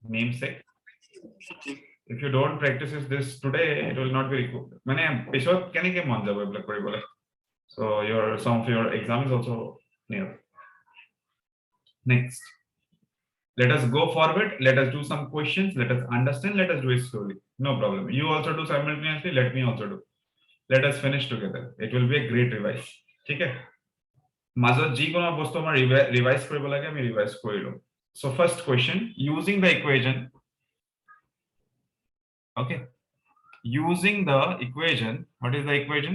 namesake. If you don't practice this today, it will not be recouped. মানে পিছত কেনেকে মন যাব এইবিলাক কৰিবলৈ? So some of your exam is also near. Next, let us go forward. Let us do some questions. Let us understand. Let us do it slowly. No problem. You also do simultaneously. Let me also do. Let us finish together. It will be a great revise. ঠিক আছে? মাজত যিকোনো বস্তু আমাৰ revise কৰিব লাগে আমি revise কৰি লওঁ. So first question, using the equation. Okay. Using the equation, what is the equation?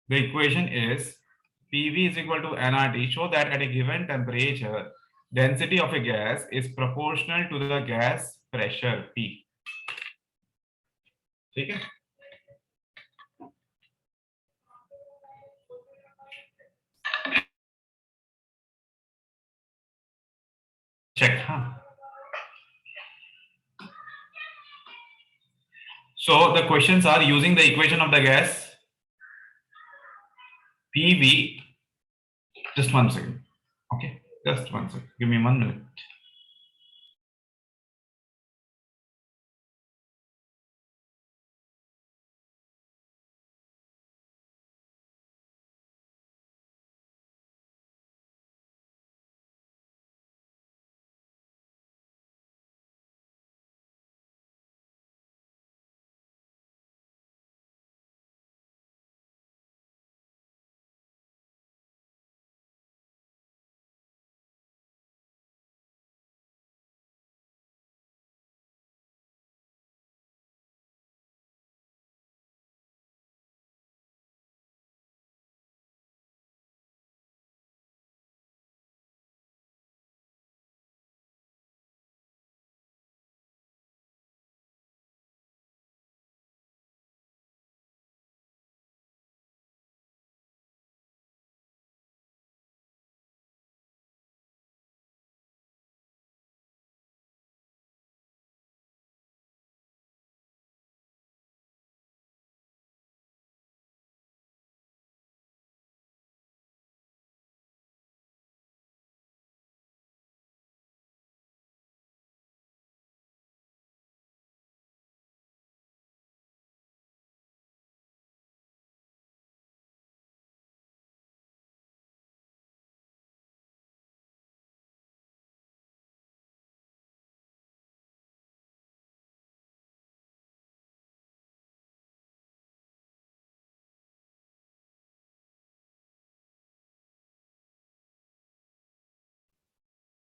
The equation is PV is equal to nRT. Show that at a given temperature, density of a gas is proportional to the gas pressure P. ठीक है? Check, huh? So the questions are using the equation of the gas PV. Just 1 second. Okay, just 1 second. Give me 1 minute.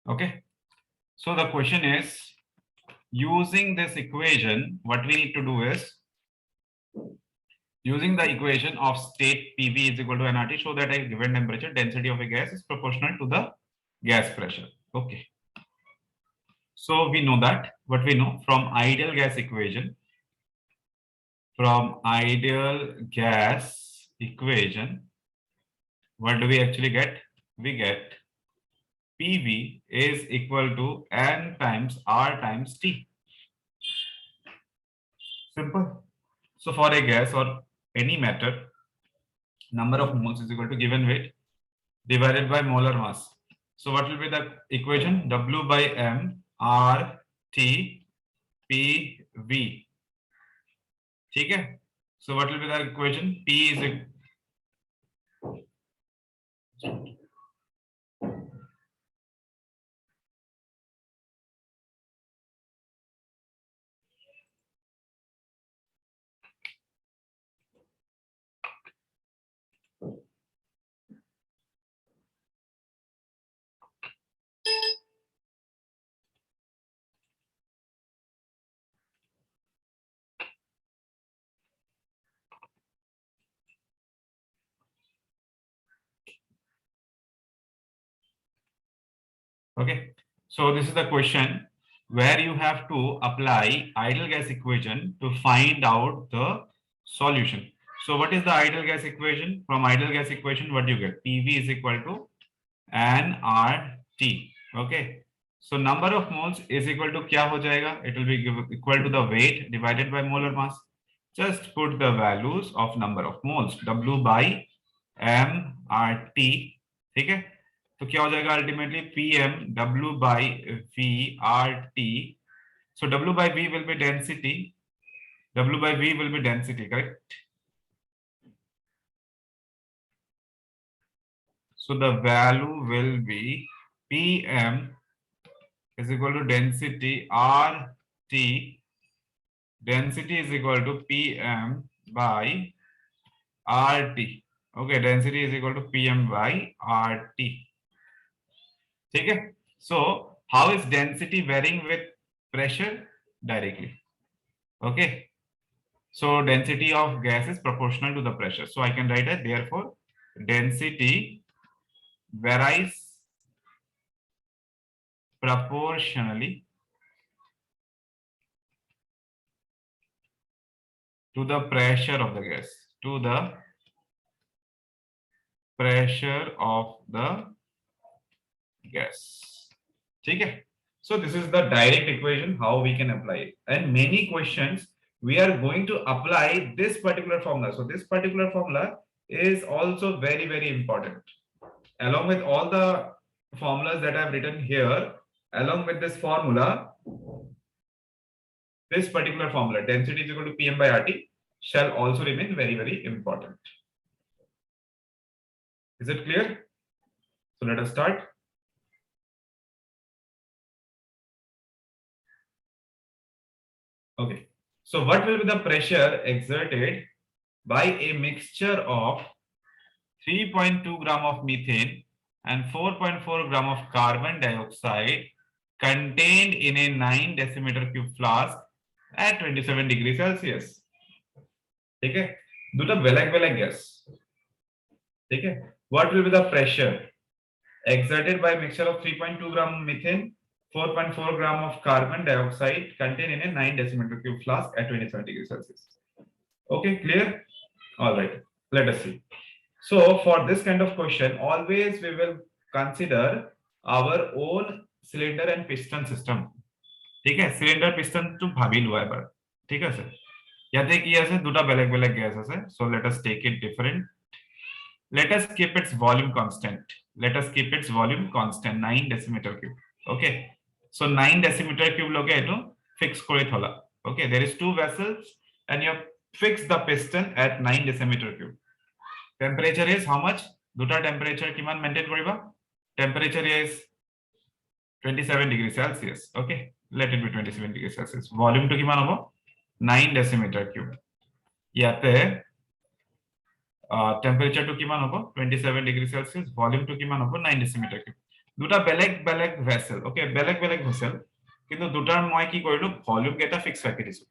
Okay, so the question is, using this equation, what we need to do is, using the equation of state PV is equal to nRT, show that at a given temperature, density of a gas is proportional to the gas pressure. Okay. So we know that, what we know from ideal gas equation, what do we actually get? We get PV is equal to N times R times T. Simple. So for a gas or any matter, number of moles is equal to given weight divided by molar mass. So what will be the equation? W by M R T P V. Okay. So what will be the equation? P is okay. So this is the question where you have to apply ideal gas equation to find out the solution. So what is the ideal gas equation? From ideal gas equation, what do you get? PV is equal to nRT. Okay. So number of moles is equal to क्या हो जाएगा? It will be equal to the weight divided by molar mass. Just put the values of number of moles. W by M R T. ठीक है? तो क्या हो जाएगा ultimately PM W by V RT. So W by V will be density. W by V will be density, correct? So the value will be PM is equal to density RT. Density is equal to PM by RT. Okay, density is equal to PM by RT. ठीक है? So how is density varying with pressure? Directly. Okay. So density of gas is proportional to the pressure. So I can write it, therefore density varies proportionally to the pressure of the gas. To the pressure of the gas. ठीक है? So this is the direct equation how we can apply it. And many questions we are going to apply this particular formula. So this particular formula is also very, very important. Along with all the formulas that I have written here, along with this formula, this particular formula, density is equal to PM by RT, shall also remain very, very important. Is it clear? So let us start. Okay. So what will be the pressure exerted by a mixture of 3.2 gram of methane and 4.4 gram of carbon dioxide contained in a 9 decimeter cube flask at 27 degrees Celsius? ठीक है? दूटा बेलग-बेलग gas. ठीक है? What will be the pressure exerted by mixture of 3.2 gram methane, 4.4 gram of carbon dioxide contained in a 9 decimeter cube flask at 27 degrees Celsius? Okay, clear? All right. Let us see. So for this kind of question, always we will consider our own cylinder and piston system. ठीक है? Cylinder piston to भाभी लुआ है पर. ठीक है sir? याते की ऐसे दूटा बेलग-बेलग गैस है. So let us take it different. Let us keep its volume constant. Let us keep its volume constant 9 decimeter cube. Okay. So 9 decimeter cube loge eto fix kore thola. Okay. There is two vessels and you have fixed the piston at 9 decimeter cube. Temperature is how much? Duta temperature kiman maintain koriba? Temperature is 27 degrees Celsius. Okay. Let it be 27 degrees Celsius. Volume to kiman hobo? 9 decimeter cube. Yate temperature টু কিমান হ'ব 27 degree Celsius volume two কিমান হ'ব 9 ডেসিমিটাৰ cube দুটা বেলেগ বেলেগ vessel ওকে বেলেগ বেলেগ ভেসেল কিন্তু দুটাৰ মই কি কৰিলো ভলিউম কেটা ফিক্স ৰাখি দিছো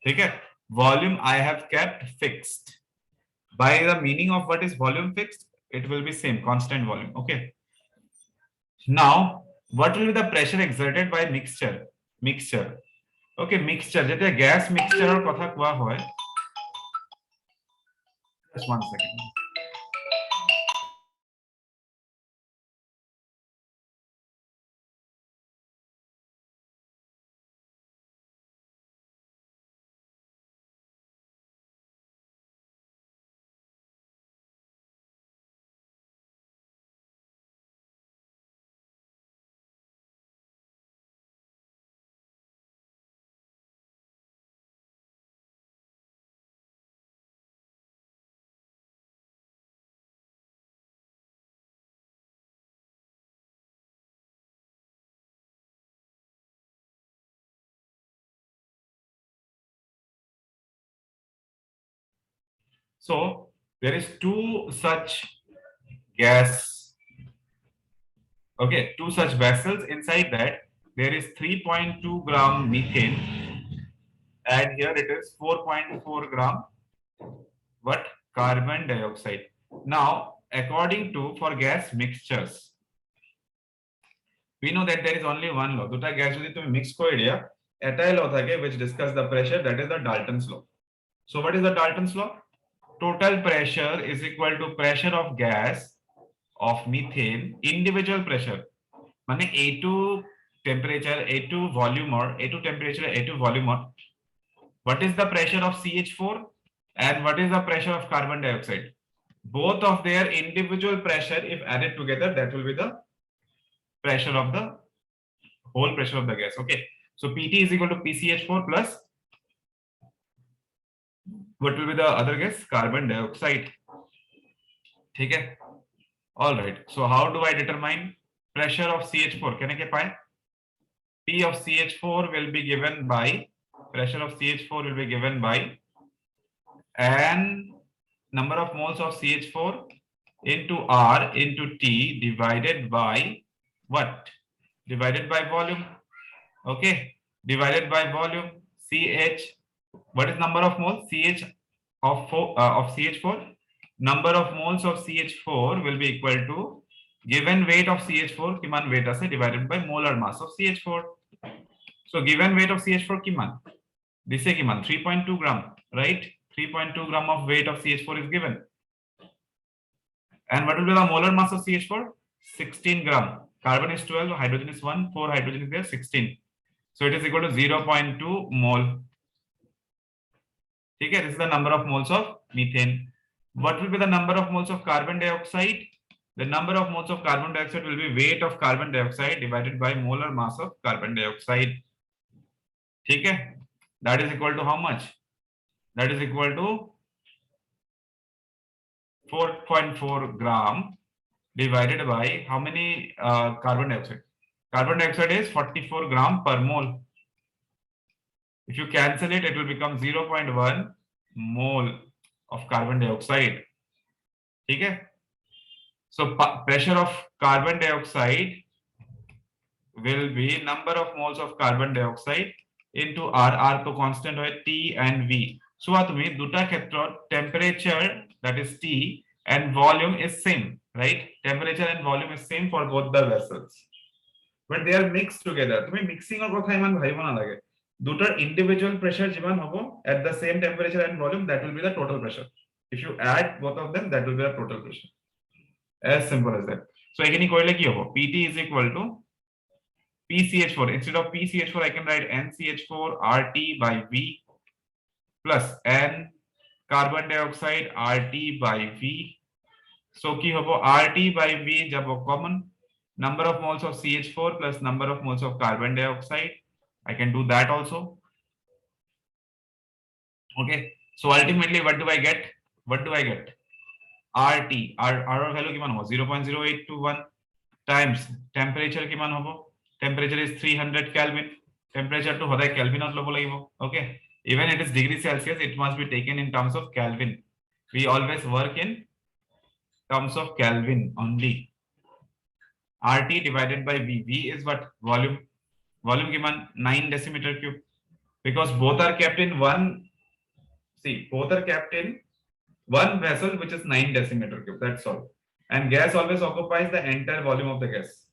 ঠিক আছে volume I have kept fixed by the meaning of what is volume fixed it will be same constant volume okay now what will be the pressure exerted by mixture okay mixture যেটা gas মিক্সচাৰৰ কথা কোৱা হয় just one second So there is two such gas, okay, two such vessels. Inside that there is 3.2 gram methane, and here it is 4.4 gram what carbon dioxide. Now, according to for gas mixtures, we know that there is only one law. Duta gas jodi tumi mix kore dia, etai law thake which discuss the pressure, that is the Dalton's law. So what is the Dalton's law? Total pressure is equal to pressure of gas of methane individual pressure মানে A2 temperature A2 volume or A2 temperature A2 volume or what is the pressure of CH4 and what is the pressure of carbon dioxide both of their individual pressure, if added together, that will be the pressure of the whole pressure of the gas. Okay, so PT is equal to PCH4 plus what will be the other gas? Carbon dioxide. Okay. All right. So how do I determine pressure of CH4? Can I get pi? P of CH4 will be given by pressure of CH4 will be given by n number of moles of CH4 into R into T divided by what? Divided by volume. Okay. Divided by volume. CH. What is number of moles? CH of CH4. Number of moles of CH4 will be equal to given weight of CH4 kiman weight ase divided by molar mass of CH4. So given weight of CH4 kiman? This is kiman 3.2 gram, right? 3.2 gram of weight of CH4 is given. And what will be the molar mass of CH4? 16 gram. Carbon is 12, hydrogen is 1, 4 hydrogen is there, 16. So it is equal to 0.2 mole. Okay, this is the number of moles of methane. What will be the number of moles of carbon dioxide? The number of moles of carbon dioxide will be weight of carbon dioxide divided by molar mass of carbon dioxide. Okay, that is equal to how much? That is equal to 4.4 gram divided by how many carbon dioxide? Carbon dioxide is 44 gram per mole. If you cancel it, it will become 0.1 mole of carbon dioxide. Okay. So pressure of carbon dioxide will be number of moles of carbon dioxide into R to constant by T and V. So atumi duta khetrot temperature, that is T, and volume is same, right? Temperature and volume is same for both the vessels, but they are mixed together. Tumi mixing or kotha iman bhaibo na lage. Dutar individual pressure jiman hobo at the same temperature and volume, that will be the total pressure. If you add both of them, that will be the total pressure. As simple as that. So ekini korile ki hobo? PT is equal to PCH4. Instead of PCH4, I can write NCH4 RT by V plus N carbon dioxide RT by V. So ki hobo RT by V jab common, number of moles of CH4 plus number of moles of carbon dioxide. I can do that also. Okay. So ultimately, what do I get? What do I get? RT. R value kiman hobo? 0.0821 times temperature kiman hobo? Temperature is 300 Kelvin. Temperature to hoday Kelvin at lobo lagibo. Okay. Even it is degree Celsius, it must be taken in terms of Kelvin. We always work in terms of Kelvin only. RT divided by V. V is what? Volume. Volume given 9 decimeter cube. Because both are kept in one. See, both are kept in one vessel, which is 9 decimeter cube. That's all. And gas always occupies the entire volume of the gas.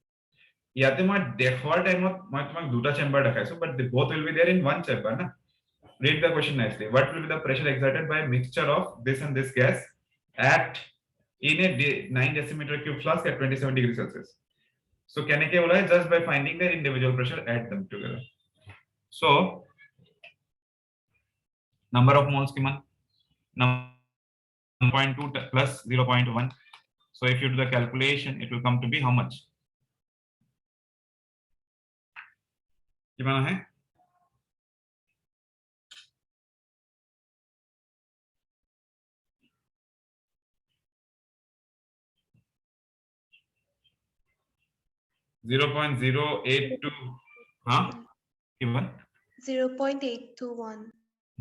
ইয়াতে মই দেখাৰ টাইমত মই তোমাক দুটা chamber দেখাইছো, but they both will be there in one chamber na. Read the question nicely. What will be the pressure exerted by a mixture of this and this gas at in a 9 decimeter cube flask at 27 degrees Celsius? So can I get just by finding their individual pressure, add them together. So number of moles kiman 1.2 plus 0.1. So if you do the calculation, it will come to be how much? कितना है? (0.082) हाँ कितना? 0.821.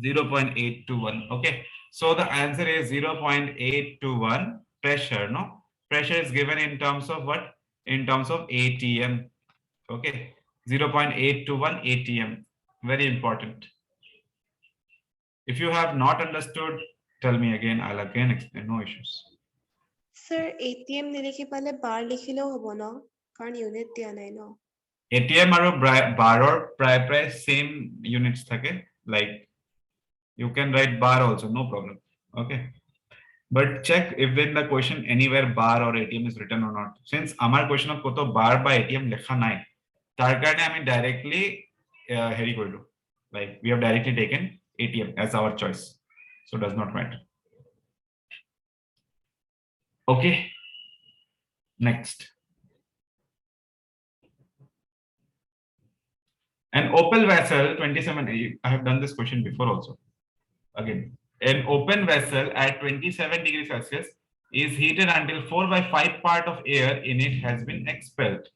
0.821. Okay, so the answer is 0.821 pressure. No, pressure is given in terms of what? In terms of ATM. Okay, 0.821 ATM. Very important. If you have not understood, tell me again. I'll again explain. No issues. Sir, ATM নিলিখি পালে bar লিখিলেও হ'ব ন? কাৰণ unit দিয়া নাই ন? ATM আৰু বাৰৰ প্ৰায় same units থাকে. Like you can write bar also, no problem. Okay, but check if in the question anywhere bar or ATM is written or not. Since our question of koto bar by ATM lekha nai, tar karone ami directly heri korilu, like we have directly taken ATM as our choice, so does not matter. Okay, next. An open vessel 27. I have done this question before also. Again, an open vessel at 27 degrees Celsius is heated until 4 by 5 part of air in it has been expelled.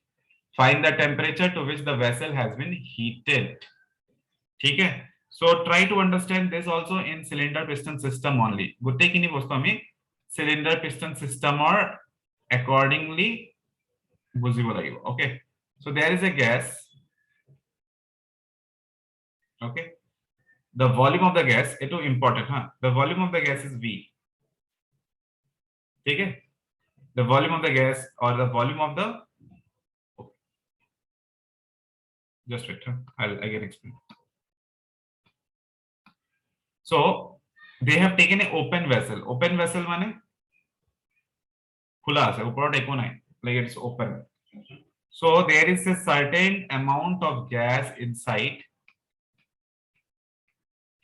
Find the temperature to which the vessel has been heated. Okay. So try to understand this also in cylinder piston system only. Gutekini bostu ami cylinder piston system or accordingly buzibo lagibo. Okay. So there is a gas. Okay. The volume of the gas, it is important, huh? The volume of the gas is V. Okay. The volume of the gas or the volume of the, okay. Just wait, huh? I can explain. So they have taken an open vessel. Open vessel mane khula ase, oporot eko nai, like it's open. So there is a certain amount of gas inside.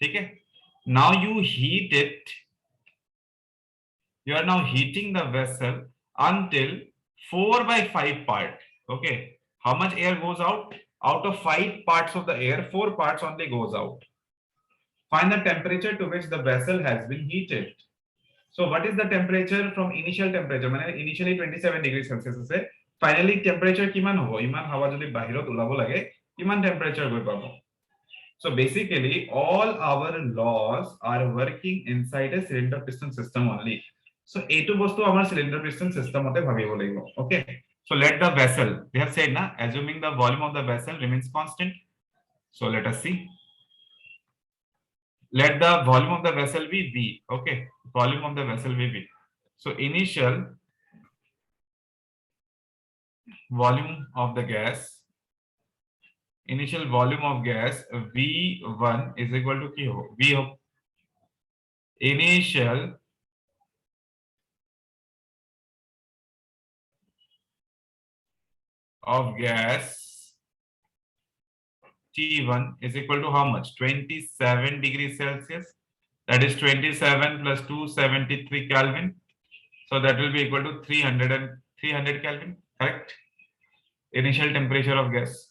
Okay. Now you heat it. You are now heating the vessel until 4 by 5 part. Okay. How much air goes out? Out of 5 parts of the air, 4 parts only goes out. Find the temperature to which the vessel has been heated. So what is the temperature from initial temperature? Initially 27 degrees Celsius ase. Finally temperature kiman hobo? Iman hawa jodi bahirot ulabo lage, iman temperature goi pabo. So basically all our laws are working inside a cylinder piston system only. So A2 bostu amar cylinder piston system ote bhabibo lagibo. Okay. So let the vessel, they have said na, assuming the volume of the vessel remains constant. So let us see. Let the volume of the vessel be V. Okay. Volume of the vessel be V. So initial volume of the gas, initial volume of gas V1 is equal to Q. V of initial of gas T1 is equal to how much? 27 degrees Celsius. That is 27 plus 273 Kelvin. So that will be equal to 300 Kelvin, correct? Initial temperature of gas.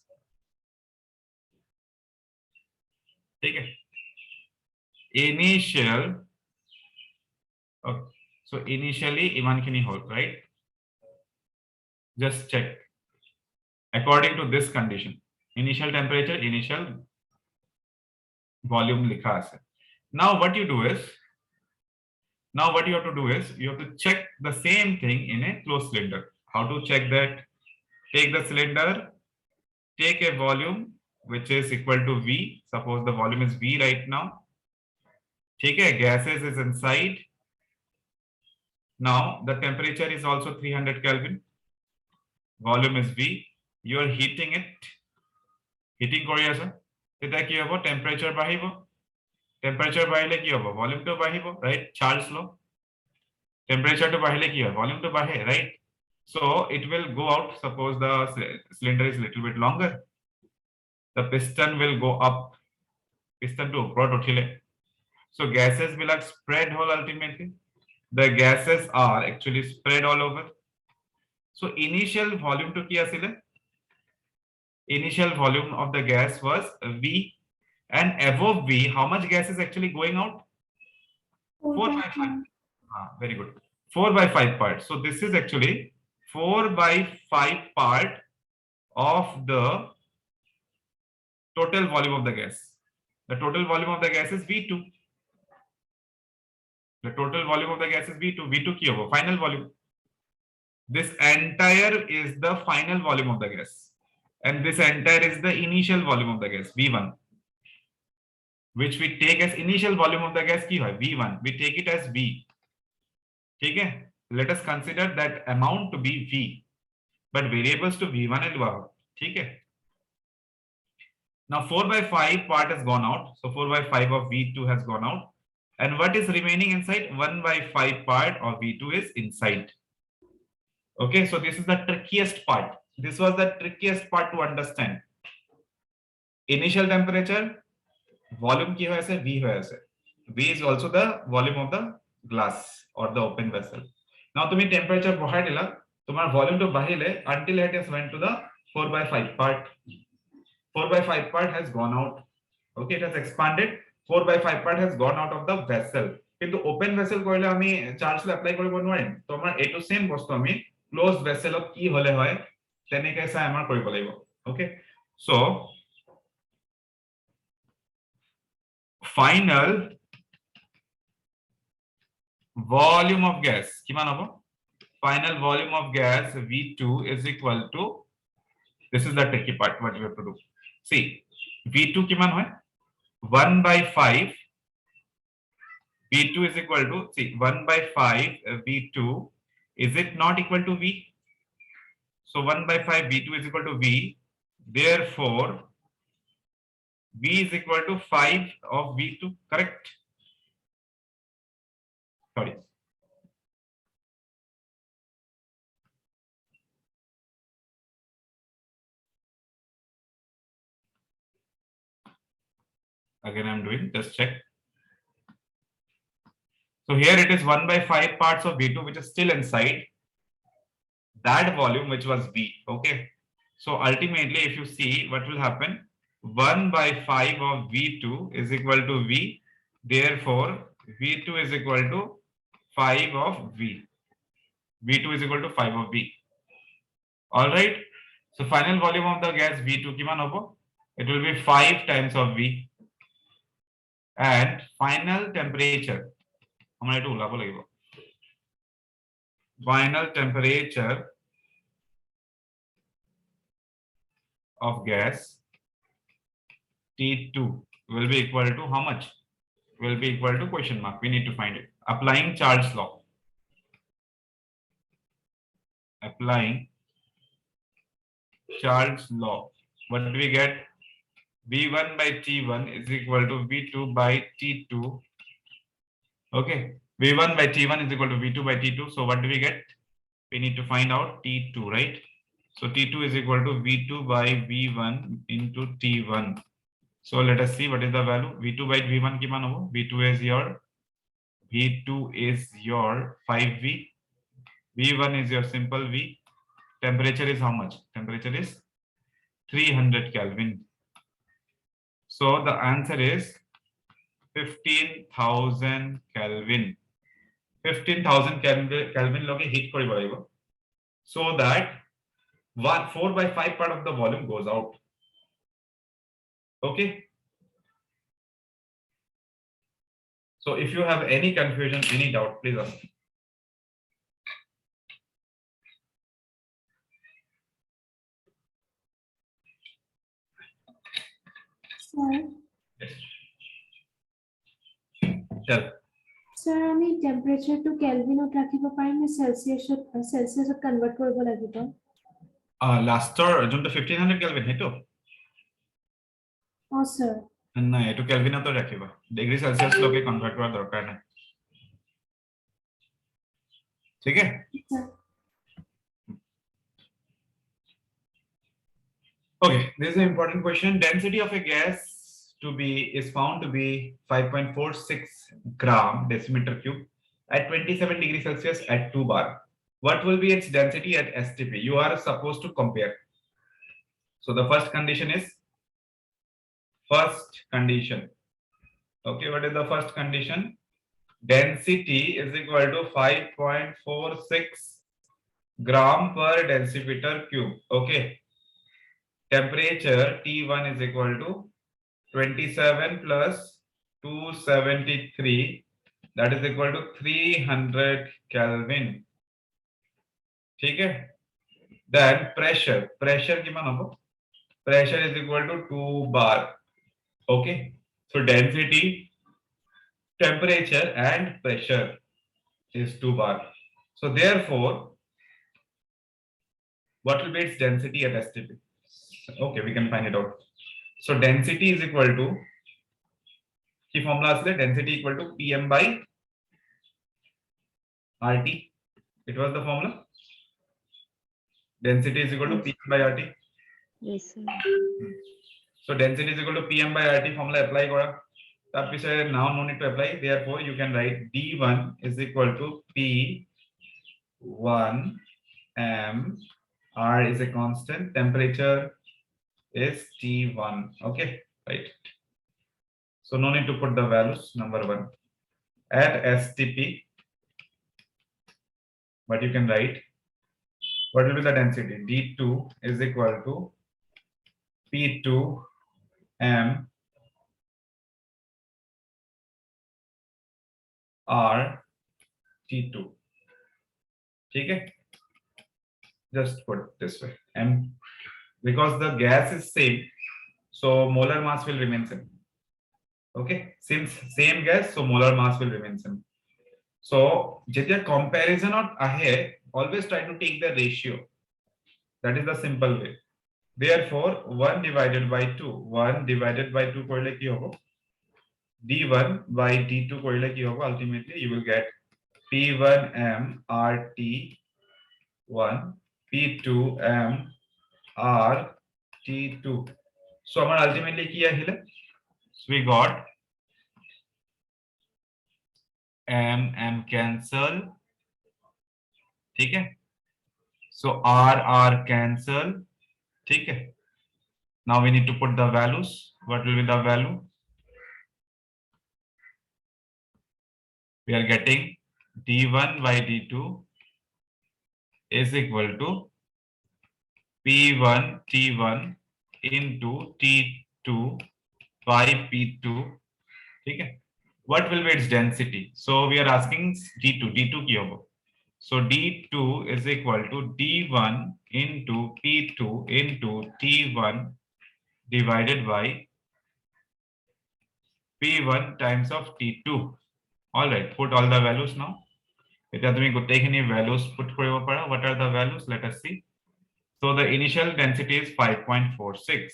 Okay. Initial. Okay. So initially, Iman kini hold, right? Just check. According to this condition, initial temperature, initial volume likha ase. Now what you do is, you have to check the same thing in a closed cylinder. How to check that? Take the cylinder, take a volume which is equal to V. Suppose the volume is V right now. Take a gases is inside. Now the temperature is also 300 Kelvin. Volume is V. You are heating it. Heating kori asa. Teta ki hobo? Temperature bahibo. Temperature bahile ki hobo? Volume to bahibo, right? Charles law. Temperature to bahile ki hobo? Volume to bahe, right? So it will go out. Suppose the cylinder is little bit longer. The piston will go up. Piston to upward uthile. So gases will have spread whole ultimately. The gases are actually spread all over. So initial volume to ki asile? Initial volume of the gas was V, and above V, how much gas is actually going out? 4 by 5. Very good. 4 by 5 parts. So this is actually 4 by 5 part of the total volume of the gas. The total volume of the gas is V2. The total volume of the gas is V2. V2 ki hobo? Final volume. This entire is the final volume of the gas. And this entire is the initial volume of the gas, V1. Which we take as initial volume of the gas ki hai? V1. We take it as V. Okay? Let us consider that amount to be V. But variables to V1 and V2. Okay? Now 4 by 5 part has gone out. So 4 by 5 of V2 has gone out. And what is remaining inside? 1 by 5 part of V2 is inside. Okay, so this is the trickiest part. This was the trickiest part to understand. Initial temperature, volume ki hoye ase, V hoye ase. V is also the volume of the glass or the open vessel. Now তুমি temperature বহাই দিলা, তোমাৰ volume to বাহিলে until it has went to the 4/5 part. 4/5 part has gone out. Okay, it has expanded. 4/5 part has gone out of the vessel. কিন্তু open vessel কৰিলে আমি charge apply কৰিব নোৱাৰিম। তো আমাৰ এটো সেম বস্তু আমি closed vessel কি হলে হয় তেনেকৈ চাই আমাৰ কৰিব লাগিব। Okay, so final volume of gas কিমান হ'ব? Final volume of gas V2 is equal to, this is the tricky part what you have to do. See, V2 কিমান হয়? 1/5 V2 is equal to, see, 1/5 V2, is it not equal to V? So 1/5 V2 is equal to V, therefore V is equal to 5 of V2, correct? Sorry. Again I'm doing, just check. So here it is 1/5 parts of V2 which is still inside that volume which was V, okay? So ultimately if you see what will happen, 1/5 of V2 is equal to V, therefore V2 is equal to 5 of V. V2 is equal to 5 of V. All right. So final volume of the gas V2 kiman hobo? It will be 5 times of V. And final temperature, amra etu ulabo lagibo. Final temperature of gas T2 will be equal to how much? Will be equal to question mark. We need to find it. Applying Charles law. Applying Charles law. What do we get? V1 by T1 is equal to V2 by T2. Okay. V1 by T1 is equal to V2 by T2. So what do we get? We need to find out T2, right? So T2 is equal to V2 by V1 into T1. So let us see what is the value. V2 by V1 kiman hobo? V2 is your 5V. V1 is your simple V. Temperature is how much? Temperature is 300 Kelvin. So the answer is 15,000 Kelvin. 15,000 Kelvin loge heat koribo lagibo, so that 4/5 part of the volume goes out. Okay. So if you have any confusion, any doubt, please ask. Sir, Yes. Tell. sir, আমি temperature to Kelvin ত ৰাখিব পাৰিম নে Celsius convert কৰিব লাগিব? Laster যোনটো 1500 Kelvin হেটো? Oh sir. নাই, এটো কেলভিনতে ৰাখিবা। ডিগ্ৰী সেলসিয়াস লকে কনভার্ট কৰা দৰকাৰ নাই। ঠিক আছে? Okay, this is an important question. Density of a gas is found to be 5.46 gram decimeter cube at 27 degrees Celsius at 2 bar. What will be its density at STP? You are supposed to compare. So the first condition is okay, what is the first condition? Density is equal to 5.46 gram per decimeter cube. Okay. Temperature T1 is equal to 27 plus 273, that is equal to 300 Kelvin. Okay. Then pressure kiman hobo? Pressure is equal to 2 bar. Okay. So density, temperature and pressure is 2 bar. So therefore, what will be its density at STP? Okay, we can find it out. So density is equal to, key formula asle density equal to PM by RT. It was the formula. Density is equal to PM by RT. Yes, sir. So density is equal to PM by RT formula apply kora. Now no need to apply. Therefore, you can write D1 is equal to P 1 m, R is a constant, temperature is T1. Okay, right. So no need to put the values, number 1. At STP, but you can write what will be the density? D2 is equal to P2 m R T2. Okay, just put this way, m, because the gas is same, so molar mass will remain same. Okay, since same gas, so molar mass will remain same. So যেতিয়া comparison ahe, always try to take the ratio. That is the simple way. Therefore 1 divided by 2, 1 divided by 2 korle ki hobo? D1 by D2 korle ki hobo? Ultimately you will get P1m RT1, P2m RT2. So our ultimately ki ahile? So we got m cancel. ठीक है? So R cancel. ठीक है? Now we need to put the values. What will be the value? We are getting D1 by D2 is equal to P1 T1 into T2 by P2. Okay. What will be its density? So we are asking D2 ki hoga. So D2 is equal to D1 into P2 into T1 divided by P1 times of T2. All right, put all the values now. What are the values? Let us see. So the initial density is 5.46.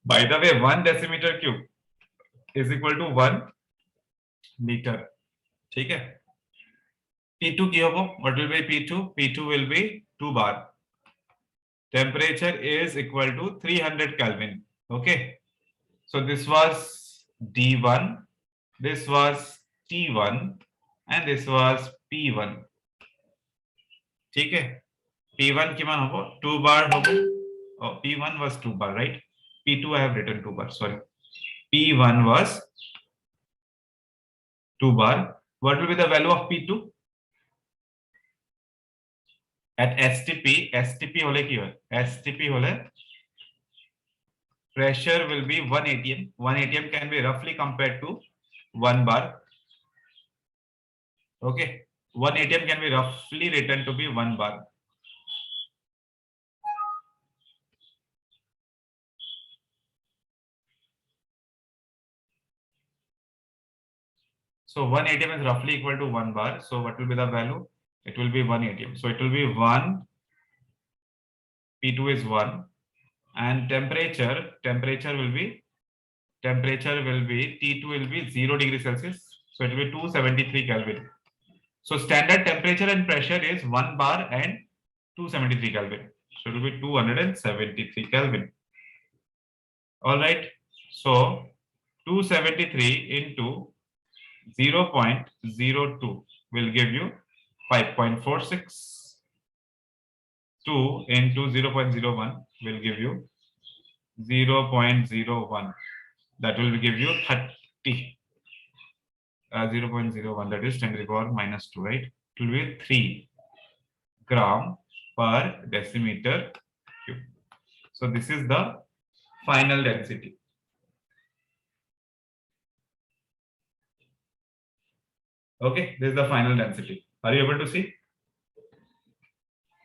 By the way, 1 decimeter cube is equal to 1 meter. Okay. P2 ki hobo? What will be P2? P2 will be 2 bar. Temperature is equal to 300 Kelvin. Okay. So this was D1, this was T1, and this was P1. Okay. P1 kiman hobo? 2 bar hobo. Oh, P1 was 2 bar, right? P2 I have written 2 bar, sorry. P1 was 2 bar. What will be the value of P2? At STP hole ki hoy? STP hole pressure will be 1 atm. 1 atm can be roughly compared to 1 bar. Okay. 1 atm can be roughly written to be 1 bar. So 1 atm is roughly equal to 1 bar. So what will be the value? It will be 1 atm. So it will be 1. P2 is 1. And temperature will be T2 will be 0 degrees Celsius. So it will be 273 Kelvin. So standard temperature and pressure is 1 bar and 273 Kelvin. So it will be 273 Kelvin. All right. So 273 into 0.02 will give you 5.46. 2 into 0.01 will give you 0.01. That will give you 30. 0.01, that is 10 to the power minus 2, right? It will be 3 gram per decimeter cube. So this is the final density. Okay, this is the final density. Are you able to see?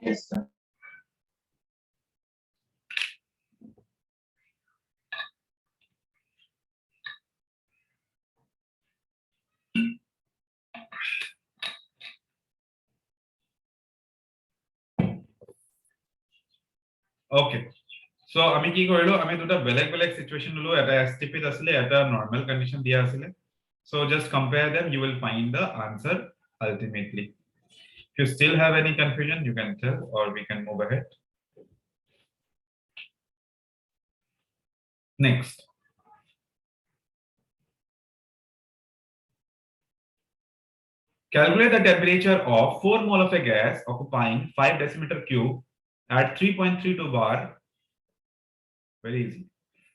Yes, sir. Okay. So আমি কি কৰিলো আমি দুটা বেলেগ বেলেগ situation ললো এটা STP আছিল এটা নরমাল কন্ডিশন দিয়া আছিল so just compare them you will find the answer ultimately if you still have any confusion you can tell or we can move ahead next Calculate the temperature of 4 mole of a gas occupying 5 decimeter cube at 3.32 bar. Very easy.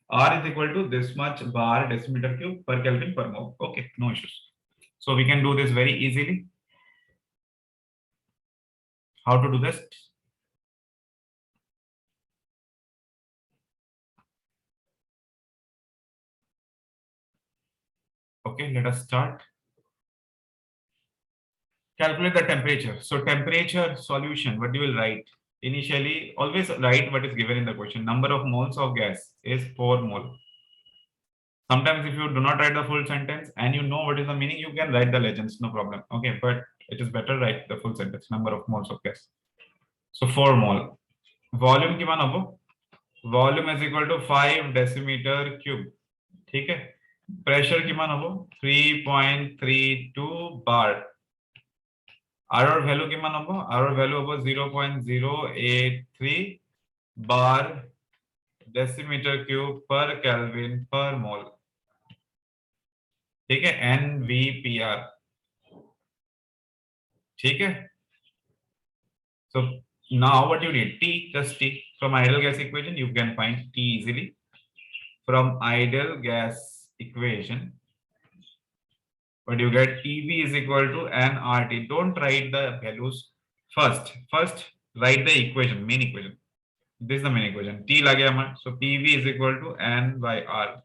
R is equal to this much bar decimeter cube per Kelvin per mole. Okay, no issues. So we can do this very easily. How to do this? Okay, let us start. Calculate the temperature. So temperature solution, what you will write? Initially, always write what is given in the question. Number of moles of gas is 4 mole. Sometimes if you do not write the full sentence and you know what is the meaning, you can write the legends, no problem. Okay, but it is better write the full sentence, number of moles of gas. So 4 mole. Volume किमान होगा? Volume is equal to 5 decimeter cube. ठीक है? Pressure किमान होगा? 3.32 bar. R value किमान होगा? R value होगा 0.083 bar decimeter cube per Kelvin per mole. ठीक है? NVPR. ठीक है? So now what you need? T, just T. From ideal gas equation, you can find T easily. From ideal gas equation, what you get? EV is equal to nRT. Don't write the values first. First, write the equation, main equation. This is the main equation. T lage hamar. So PV is equal to N by R.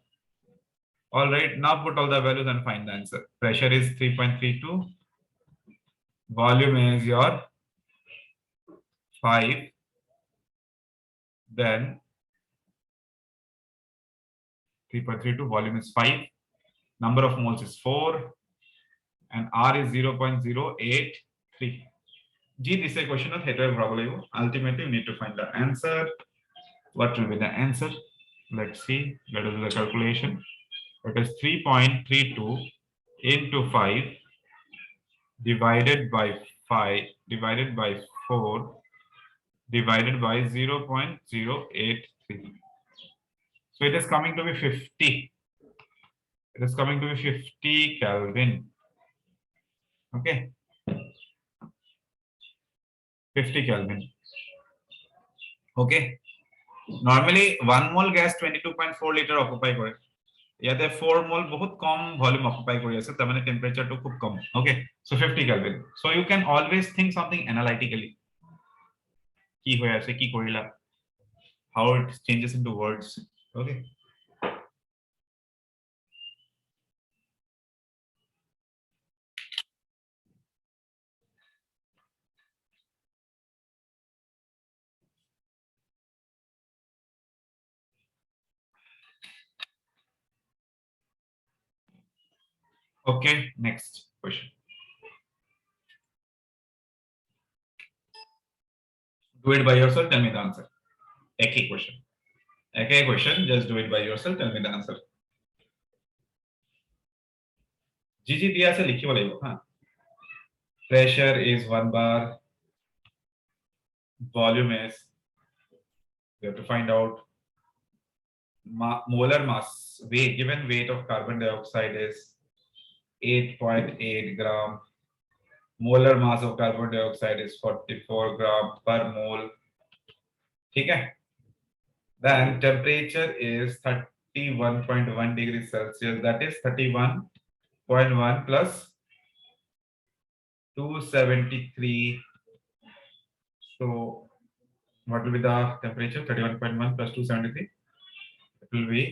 All right. Now put all the values and find the answer. Pressure is 3.32. Volume is your 5. Then 3.32. Volume is 5. Number of moles is 4. And R is 0.083. G, this is a question of heterogeneity. Ultimately, we need to find the answer. What will be the answer? Let's see. Let us do the calculation. It is 3.32 into 5 divided by 5 divided by 4 divided by 0.083. So it is coming to be 50. It is coming to be 50 Kelvin. Okay. 50 Kelvin. Okay. Normally 1 mole gas 22.4 liter occupy করে ইয়াতে 4 mole বহুত কম volume occupy কৰি আছে তাৰ মানে temperature টো খুব কম okay so 50 Kelvin so you can always think something analytically কি হৈ আছে কি কৰিলা how it changes into words okay okay next question do it by yourself tell me the answer ek question just do it by yourself tell me the answer gg দিয়া আছে লিখিব লাগিব হা pressure is 1 bar volume is we have to find out molar mass weight given weight of carbon dioxide is 8.8 gram molar mass of carbon dioxide is 44 gram per mole okay then temperature is 31.1 degrees Celsius that is 31.1 plus 273 so what will be the temperature 31.1 plus 273 it will be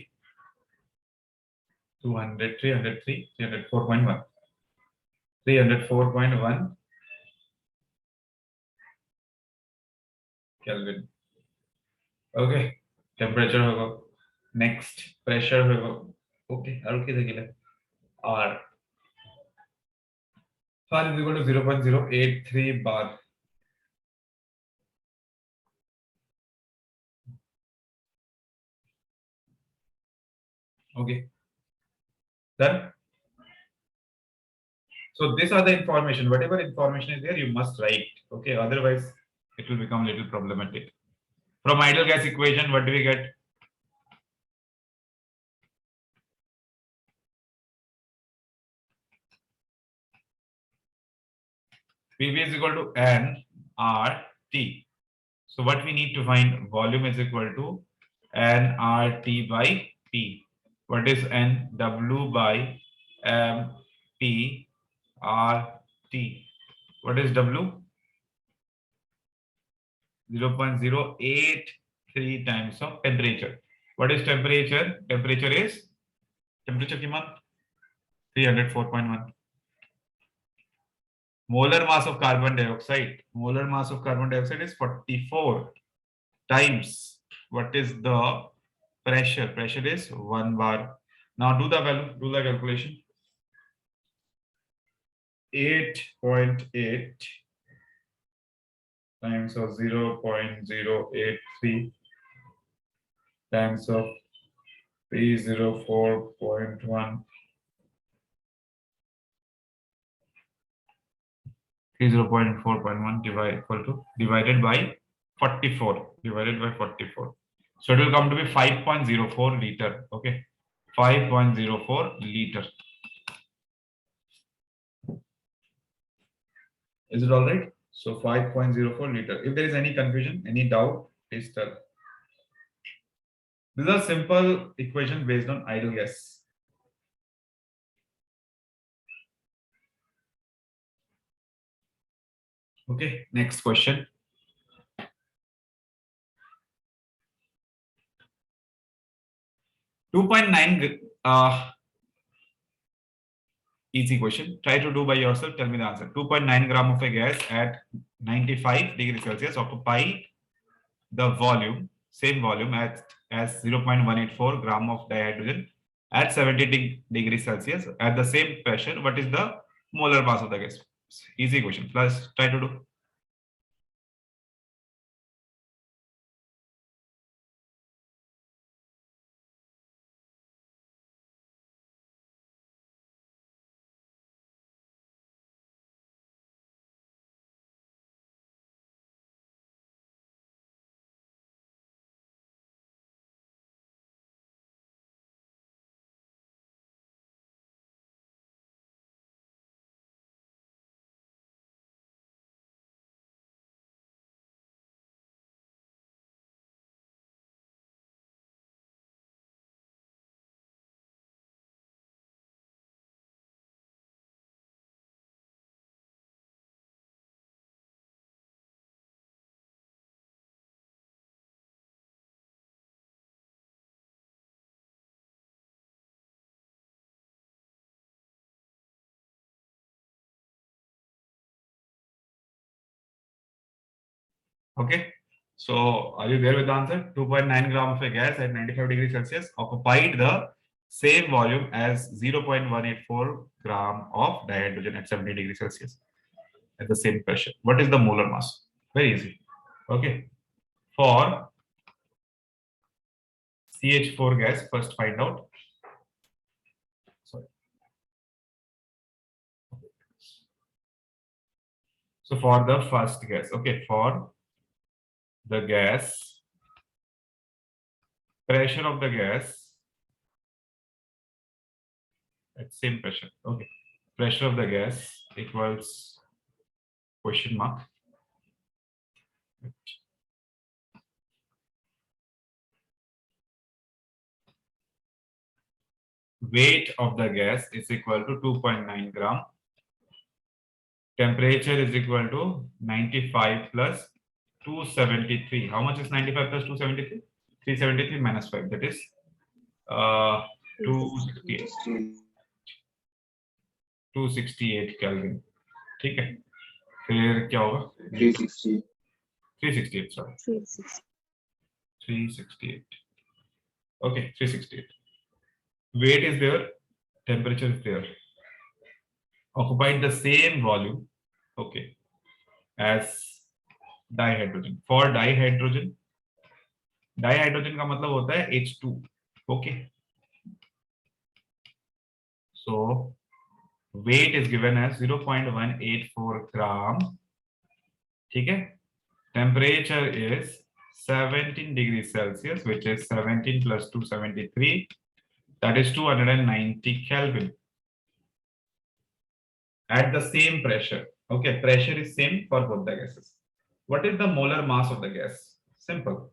200 303 304.1 304.1 Kelvin okay temperature hoga next pressure hoga okay aru ki thakile r r is equal to 0.083 bar okay done so these are the information whatever information is there you must write okay otherwise it will become a little problematic from ideal gas equation what do we get PV is equal to N R T. So what we need to find, volume is equal to N R T by P. What is N? W by M P R T. What is W? 0.083 times of temperature. What is temperature? Temperature is temperature ki maan 304.1. Molar mass of carbon dioxide. Molar mass of carbon dioxide is 44 times. What is the pressure? Pressure is 1 bar. Now do the value, do the calculation. 8.8 times of 0.083 times of 304.1. 304.1 divided by 44. So it will come to be 5.04 liter. Okay, 5.04 liter. Is it all right? So 5.04 liter. If there is any confusion, any doubt, please tell. This is a simple equation based on ideal gas. Okay, next question. (2.9) easy question. Try to do by yourself. Tell me the answer. 2.9 gram of a gas at 95 degrees Celsius occupy the volume, same volume as 0.184 gram of dihydrogen at 70 degrees Celsius at the same pressure. What is the molar mass of the gas? Easy question. Plus, try to do. Okay. So are you there with the answer? 2.9 gram of a gas at 95 degrees Celsius occupied the same volume as 0.184 gram of dihydrogen at 70 degrees Celsius at the same pressure. What is the molar mass? Very easy. Okay. For CH4 gas, first find out. Sorry. So for the first gas, okay, for the gas, pressure of the gas at same pressure. Okay, pressure of the gas equals question mark. Weight of the gas is equal to 2.9 gram. Temperature is equal to 95 plus 273. How much is 95 plus 273? 373 minus 5. That is 268. 268 Kelvin. ठीक है. फिर क्या होगा? 368. Sorry. 368. Okay, 368. Weight is there, temperature is there. Occupied the same volume, okay, as dihydrogen. For dihydrogen का मतलब होता है H2, okay. So weight is given as 0.184 gram. ठीक है. Temperature is 17 degrees Celsius, which is 17 plus 273. That is 290 Kelvin. At the same pressure. Okay, pressure is same for both the gases. What is the molar mass of the gas? Simple.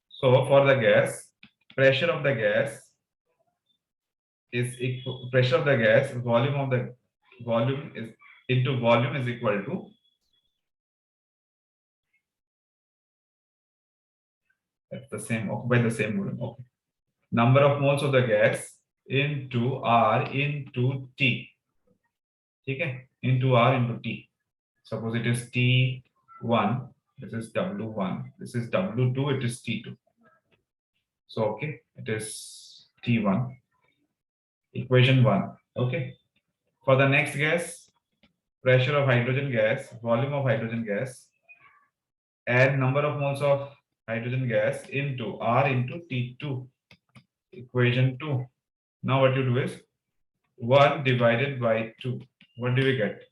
So for the gas, pressure of the gas is equal, pressure of the gas, volume is into volume is equal to, that's the same, occupy the same volume. Okay. Number of moles of the gas into R into T. Okay, into R into T. Suppose it is T1, this is W1, this is W2, it is T2. So okay, it is T1, equation 1. Okay. For the next gas, pressure of hydrogen gas, volume of hydrogen gas, and number of moles of hydrogen gas into R into T2, equation 2. Now what you do is 1 divided by 2. What do we get?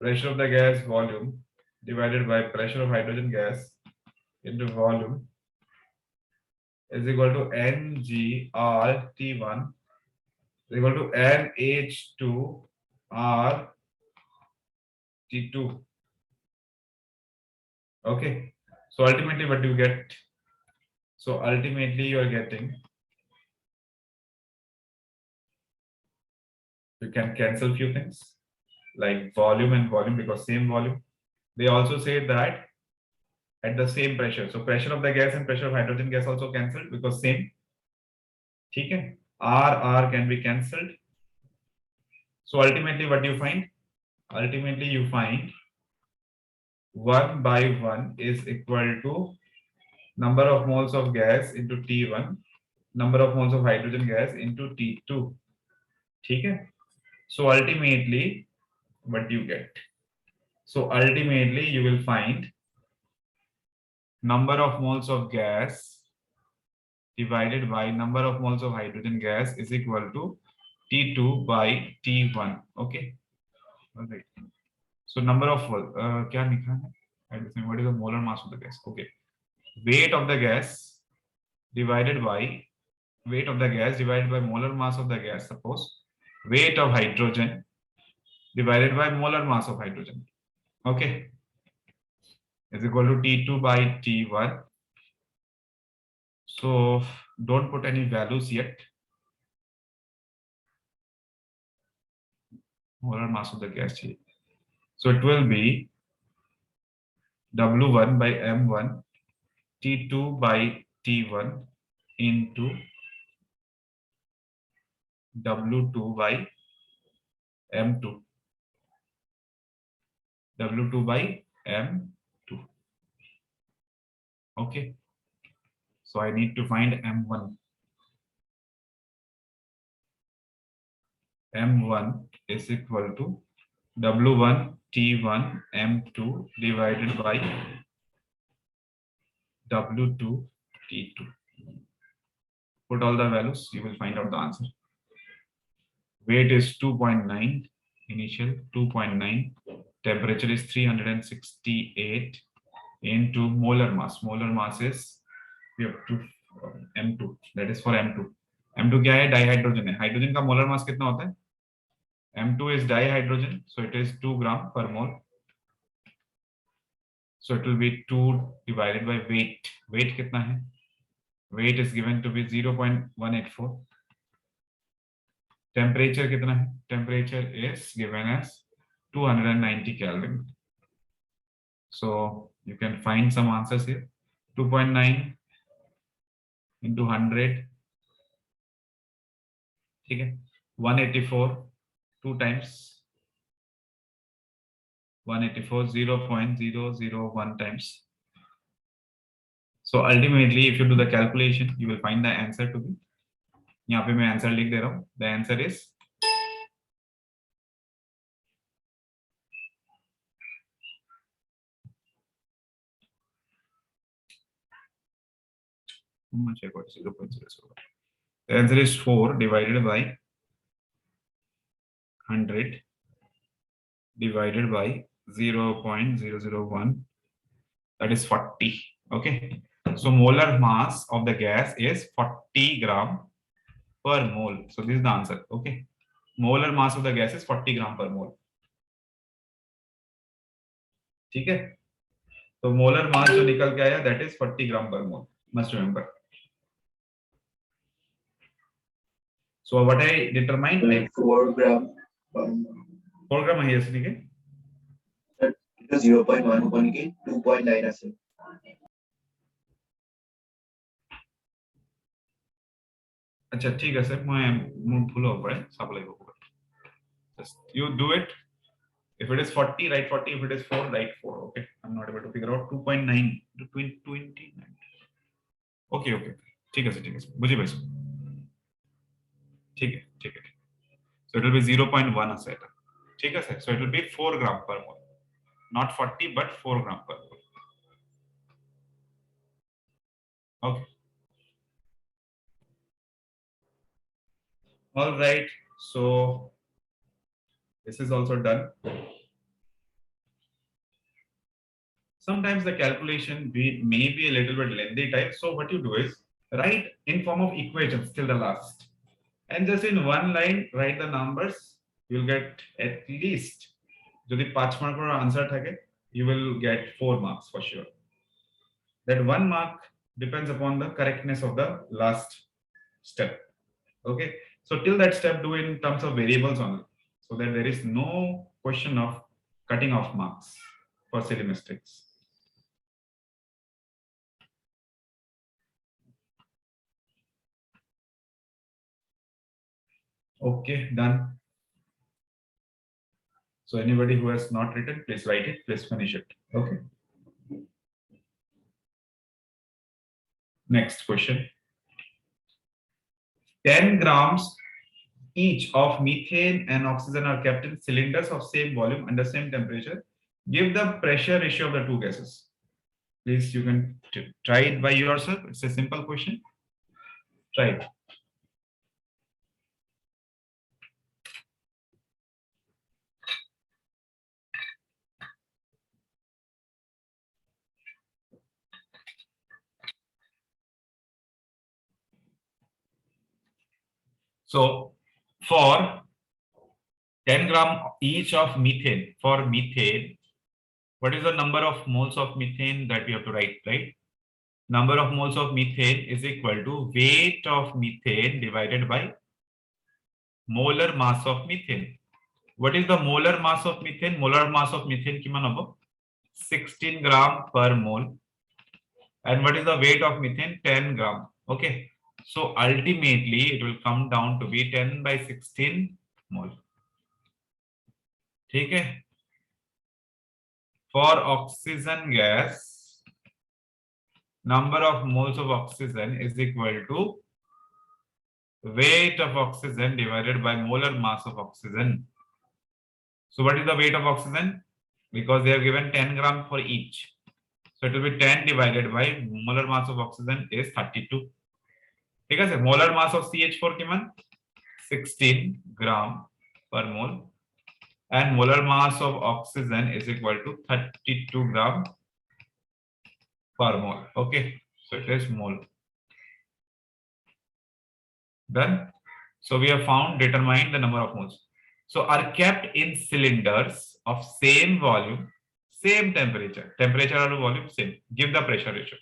Pressure of the gas volume divided by pressure of hydrogen gas into volume is equal to NGRT1 is equal to NH2RT2. Okay. So ultimately, what do you get? So ultimately, you are getting, you can cancel few things like volume and volume because same volume. They also say that at the same pressure. So pressure of the gas and pressure of hydrogen gas also cancelled because same. Okay. R can be cancelled. So ultimately, what do you find? Ultimately, you find 1 by 1 is equal to number of moles of gas into T1, number of moles of hydrogen gas into T2. Okay. So ultimately, what do you get? So ultimately, you will find number of moles of gas divided by number of moles of hydrogen gas is equal to T2 by T1. Okay. All right. So number of क्या लिखा है? What is the molar mass of the gas? Okay. Weight of the gas divided by molar mass of the gas. Suppose weight of hydrogen divided by molar mass of hydrogen. Okay. Is equal to T2 by T1. So don't put any values yet. Molar mass of the gas. So it will be W1 by M1 T2 by T1 into W2 by M2. W2 by M2. Okay. So I need to find M1. M1 is equal to W1 T1 M2 divided by W2 T2. Put all the values, you will find out the answer. Weight is 2.9, initial 2.9. Temperature is 368 into molar mass. Molar mass is, we have to M2, that is for M2. M2 क्या है? Dihydrogen है. Hydrogen का molar mass कितना होता है? M2 is dihydrogen, so it is 2 gram per mole. So it will be 2 divided by weight. Weight कितना है? Weight is given to be 0.184. Temperature कितना है? Temperature is given as 290 Kelvin. So you can find some answers here. 2.9 into 100. ठीक है? 184 2 times 184 0.001 times. So ultimately, if you do the calculation, you will find the answer to be. यहाँ पे मैं answer लिख दे रहा हूँ. The answer is the answer is 4 divided by 100 divided by 0.001, that is 40. Okay, so molar mass of the gas is 40 gram per mole. So this is the answer. Okay, molar mass of the gas is 40 gram per mole. ठीक है, तो molar mass जो निकल के आया that is 40 gram per mole, must remember. So what I determined, like 4 gram per mole. 4 gram ahi asli ke It is 0.1 upon K 2.9 আছে. acha thik ase moi মোৰ ভুল হ'ব পাৰে চাব লাগিব. Just you do it. If it is 40, write 40. If it is 4, write 4. Okay, I'm not able to figure out 2.9 to 29. Okay, okay, ठीक है बुझी पाइছো. ठीक है. So it will be 0.1 আছে এটা, ঠিক আছে. So it will be 4 gram per mole, not 40 but 4 gram per mole. Okay, all right, so this is also done. Sometimes the calculation may be a little bit lengthy type, so what you do is write in form of equations till the last, and just in one line write the numbers. You'll get at least, যদি 5 মার্কের answer থাকে, you will get 4 marks for sure. That 1 mark depends upon the correctness of the last step. Okay, so till that step do in terms of variables only, so that there is no question of cutting off marks for silly mistakes. Okay, done. So anybody who has not written, please write it, please finish it. Okay, next question. 10 grams each of methane and oxygen are kept in cylinders of same volume under same temperature. Give the pressure ratio of the two gases. Please, you can try it by yourself. It's a simple question. Try it. So for 10 gram each of methane, for methane, what is the number of moles of methane that we have to write, right? Number of moles of methane is equal to weight of methane divided by molar mass of methane. What is the molar mass of methane? Molar mass of methane kiman hobo? 16 gram per mole. And what is the weight of methane? 10 gram. Okay, so ultimately it will come down to be 10 by 16 mole. ठीक है. For oxygen gas, number of moles of oxygen is equal to weight of oxygen divided by molar mass of oxygen. So what is the weight of oxygen? Because they have given 10 gram for each, so it will be 10 divided by molar mass of oxygen is 32. ठीक है. Molar mass of CH4 किमान 16 gram per mole, and molar mass of oxygen is equal to 32 gram per mole. Okay, so it is mole. Done. So we have found, determined the number of moles. So are kept in cylinders of same volume, same temperature. Temperature or volume same. Give the pressure ratio.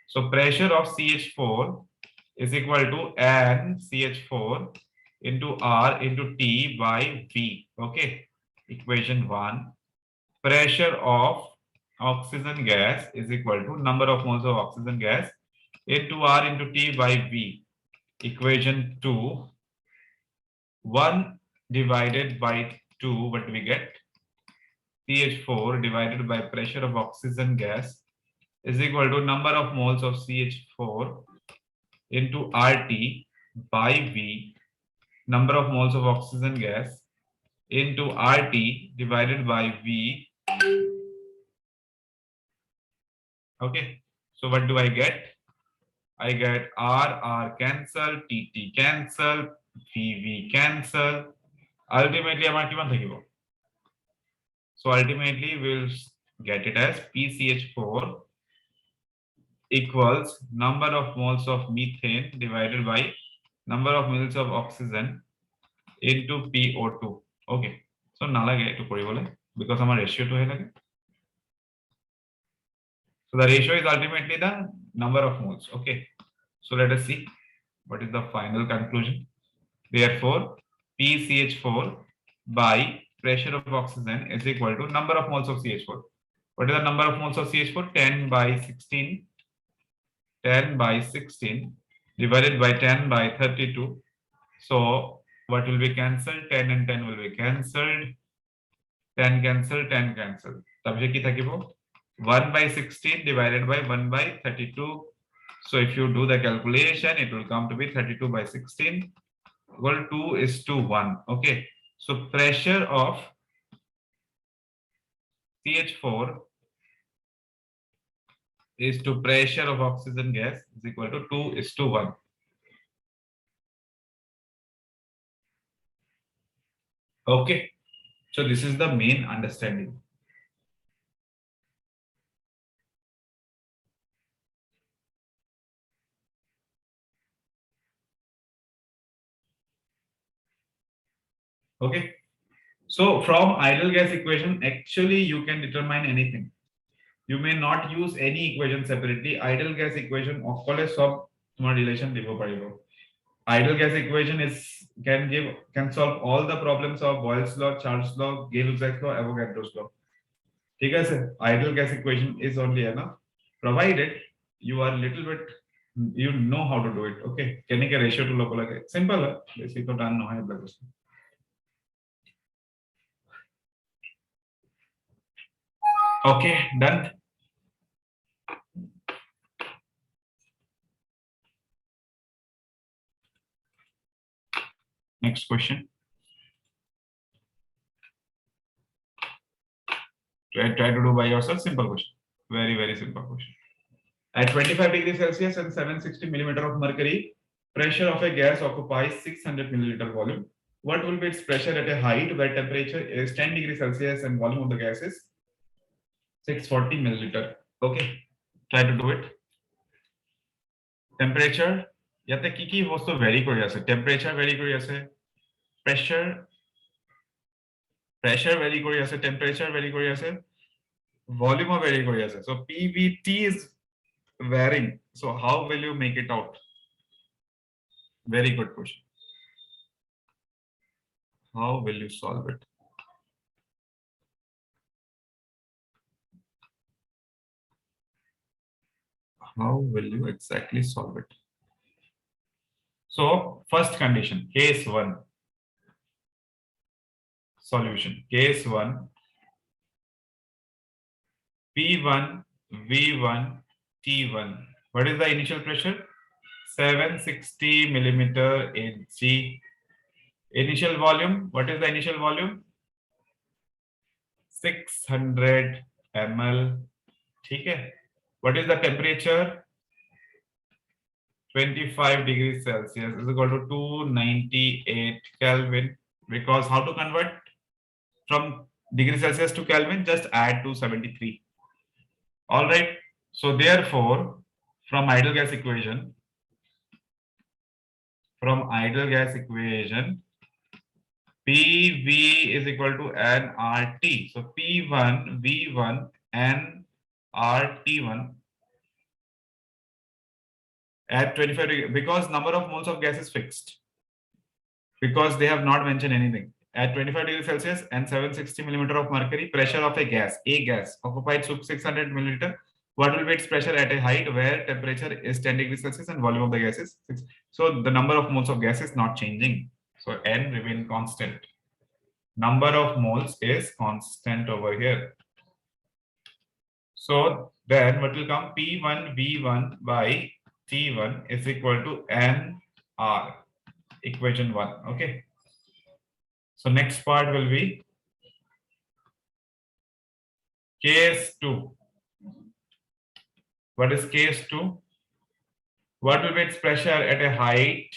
So pressure of CH4 is equal to N CH4 into R into T by V. Okay, equation 1. Pressure of oxygen gas is equal to number of moles of oxygen gas into R into T by V. Equation 2. 1 divided by 2, what do we get? CH4 divided by pressure of oxygen gas is equal to number of moles of CH4 into RT by V, number of moles of oxygen gas into RT divided by V. Okay, so what do I get? I get R cancel, TT cancel, VV cancel. Ultimately amar kiman thakibo? So ultimately we'll get it as PCH4 equals number of moles of methane divided by number of moles of oxygen into PO2. Okay, so nalage to koribole because amar ratio to he lage. So the ratio is ultimately the number of moles. Okay. So let us see what is the final conclusion. Therefore, PCH4 by pressure of oxygen is equal to number of moles of CH4. What is the number of moles of CH4? 10 by 16. 10 by 16 divided by 10 by 32. So what will be cancelled? 10 and 10 will be cancelled. 10 cancel, 10 cancel. Tabje ki thakibo? 1 by 16 divided by 1 by 32. So if you do the calculation, it will come to be 32 by 16 equal 2:1. Okay. So pressure of CH4 is to pressure of oxygen gas is equal to 2:1. Okay. So this is the main understanding. Okay. So from ideal gas equation, actually you can determine anything. You may not use any equation separately. Ideal gas equation অকলে সব তোমার relation দিব পাৰিব. Ideal gas equation can solve all the problems of Boyle's law, Charles' law, Gay-Lussac's law, Avogadro's law. ঠিক আছে? Ideal gas equation is only enough, provided you are little bit you know how to do it. Okay, কেনেকে ratio to ল'ব লাগে simple হয়, বেছি তো টান নহয় এইবিলাক বস্তু. Okay, done. Next question. Try to do by yourself. Simple question. Very, very simple question. At 25 degrees Celsius and 760 millimeter of mercury, pressure of a gas occupies 600 milliliter volume. What will be its pressure at a height where temperature is 10 degrees Celsius and volume of the gas is 640 milliliter? Okay, try to do it. Temperature. Yate kiki bostu vary kori ase. Temperature vary kori ase. Pressure vary kori ase. Temperature vary kori ase. Volume vary kori ase. So PVT is varying. So how will you make it out? Very good question. How will you solve it? How will you exactly solve it? So first condition, case 1. Solution. Case 1. P1, V1, T1. What is the initial pressure? 760 millimeter Hg. Initial volume. What is the initial volume? 600 ml. Okay. What is the temperature? 25 degrees Celsius is equal to 298 Kelvin. Because how to convert from degrees Celsius to Kelvin? Just add 273. All right. So therefore, from ideal gas equation, PV is equal to nRT. So P1 V1 nRT1 at 25 degrees, because number of moles of gas is fixed, because they have not mentioned anything. At 25 degrees Celsius and 760 millimeter of mercury, pressure of a gas occupied 600 milliliter. What will be its pressure at a height where temperature is 10 degrees Celsius and volume of the gas is 6? So the number of moles of gas is not changing. So N remain constant. Number of moles is constant over here. So then what will come? P1 V1 by T1 is equal to NR. Equation 1. Okay. So next part will be case 2. What is case 2? What will be its pressure at a height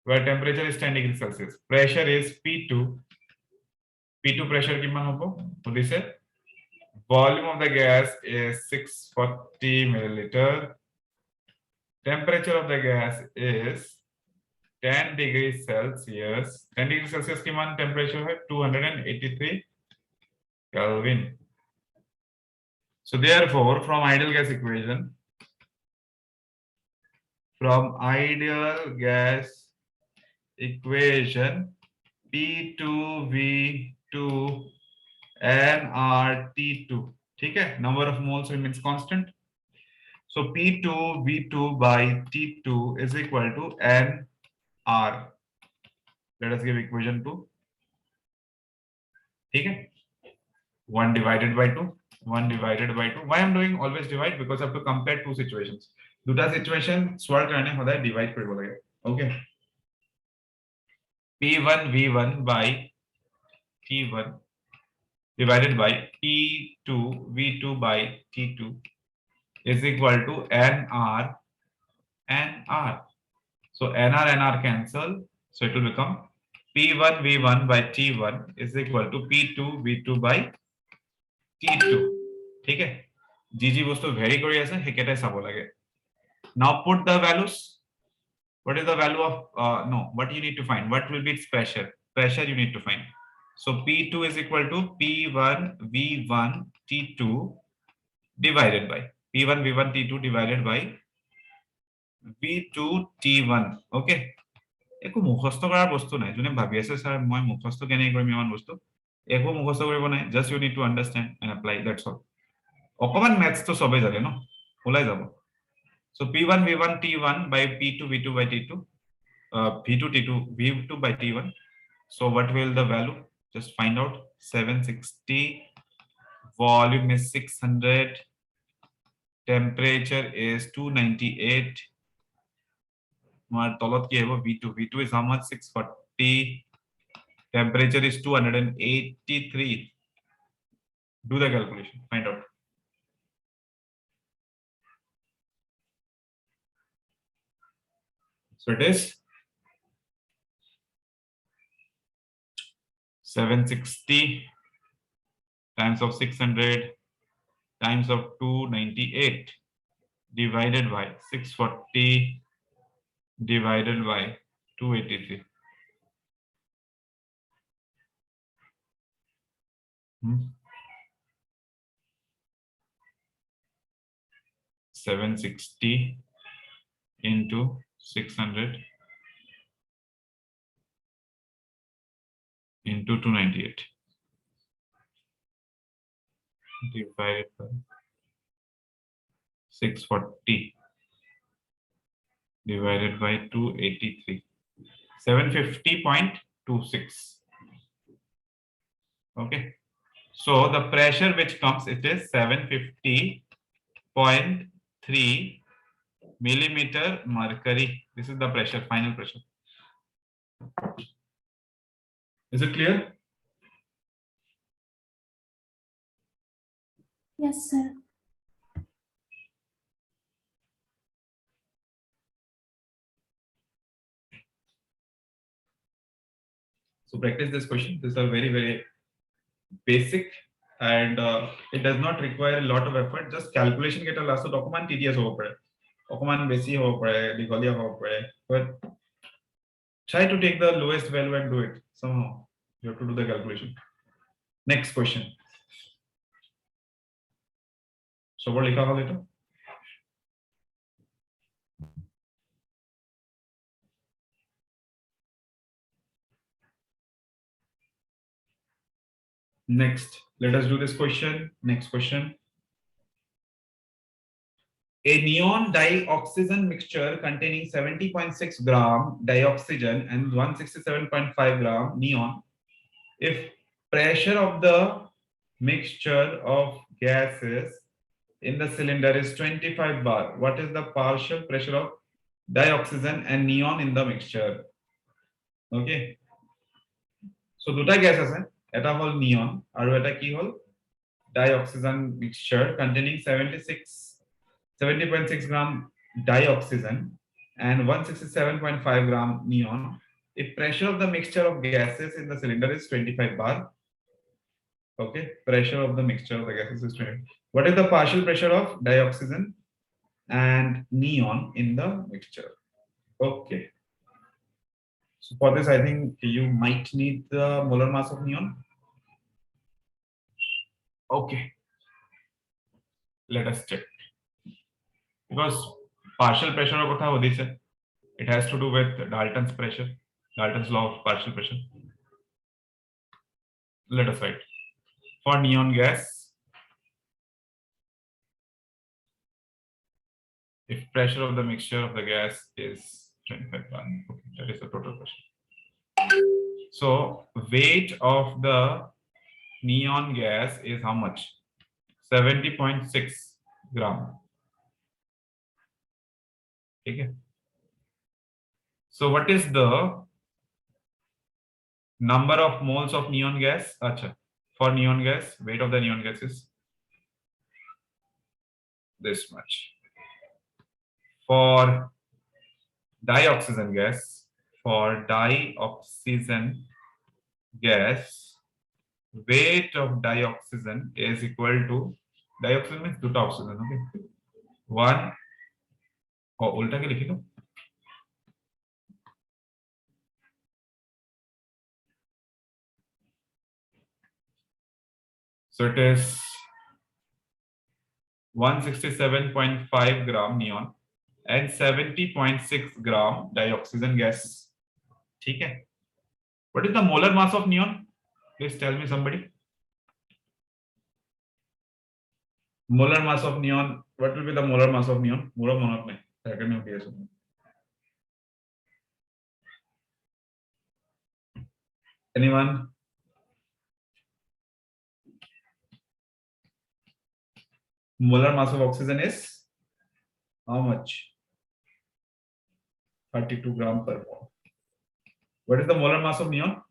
where temperature is 10 degrees Celsius? Pressure is P2. P2 pressure kiman hobo? What is it? Volume of the gas is 640 milliliter. Temperature of the gas is 10 degrees Celsius. 10 degrees Celsius kiman temperature hai? 283 Kelvin. So therefore, from ideal gas equation, P2V2 nRT2, ठीक है, number of moles remains constant. So P2V2 by T2 is equal to nR. Let us give equation 2. ठीक है, 1 divided by 2. 1 divided by 2. Why I'm doing always divide? Because I have to compare two situations. দুটা situation solve करने সদায় divide কৰিব লাগে. Okay. P1V1 by T1 divided by P2V2 by T2 is equal to nR. So nR cancel. So it will become P1V1 by T1 is equal to P2V2 by T2. ठीक है, GG বস্তু vary কৰি আছে হেকেটাই চাব লাগে. Now put the values. What is the value of no, what you need to find? What will be its pressure? Pressure you need to find. So P2 is equal to P1V1 T2 divided by P1V1 T2 divided by V2 T1. Okay. একো মুখস্থ কৰাৰ বস্তু নাই, যোনে ভাবি আছে sir মই মুখস্থ কেনে কৰিম ইমান বস্তু, একো মুখস্থ কৰিব নাই, just you need to understand and apply, that's all. অকমান ম্যাথছ তো সবে জানে ন, ওলাই যাব. So P1V1 T1 by P2V2 by T2, V2 T2 V2 by T1. So what will the value? Just find out. 760, volume is 600, temperature is 298. V2 is how much? 640. Temperature is 283. Do the calculation, find out. So it is 760 times of 600 times of 298 divided by 640 divided by 283. 760 into 600 into 298 divided by 640 divided by 283. 750.26. Okay. So the pressure which comes, it is 750.3 millimeter mercury. This is the pressure, final pressure. Is it clear? Yes, sir. So practice this question. These are very, very basic, and it does not require a lot of effort. Just calculation get a last document tedious over. Document basic over, digolia over, but try to take the lowest value and do it somehow. You have to do the calculation. Next question. So what likha hole eta? Next, let us do this question. Next question. A neon dioxygen mixture containing 70.6 gram dioxygen and 167.5 gram neon. If pressure of the mixture of gases in the cylinder is 25 bar, what is the partial pressure of dioxygen and neon in the mixture? Okay. So দুটা gas আছে, এটা হল neon আৰু এটা কি হল dioxygen mixture containing 70.6 gram dioxygen and 167.5 gram neon. If pressure of the mixture of gases in the cylinder is 25 bar, okay, pressure of the mixture of the gases is 20. What is the partial pressure of dioxygen and neon in the mixture? Okay. So for this, I think you might need the molar mass of neon. Okay. Let us check. Because partial pressure of kotha hodise, it has to do with Dalton's pressure, Dalton's law of partial pressure. Let us write. For neon gas, if pressure of the mixture of the gas is 25 bar, okay, that is the total pressure. So weight of the neon gas is how much? 70.6 gram. Okay. So what is the number of moles of neon gas? Acha. For neon gas, weight of the neon gas is this much. For dioxygen gas, weight of dioxygen is equal to, dioxygen means duta oxygen, okay? 1 और उल्टा के लिखी दो. So it is 167.5 gram neon and 70.6 gram dioxygen gas. ठीक है? What is the molar mass of neon? Please tell me somebody. Molar mass of neon. What will be the molar mass of neon? Molar monot में. Second में होती है. Anyone? Molar mass of oxygen is how much? 32 gram per mole. What is the molar mass of neon?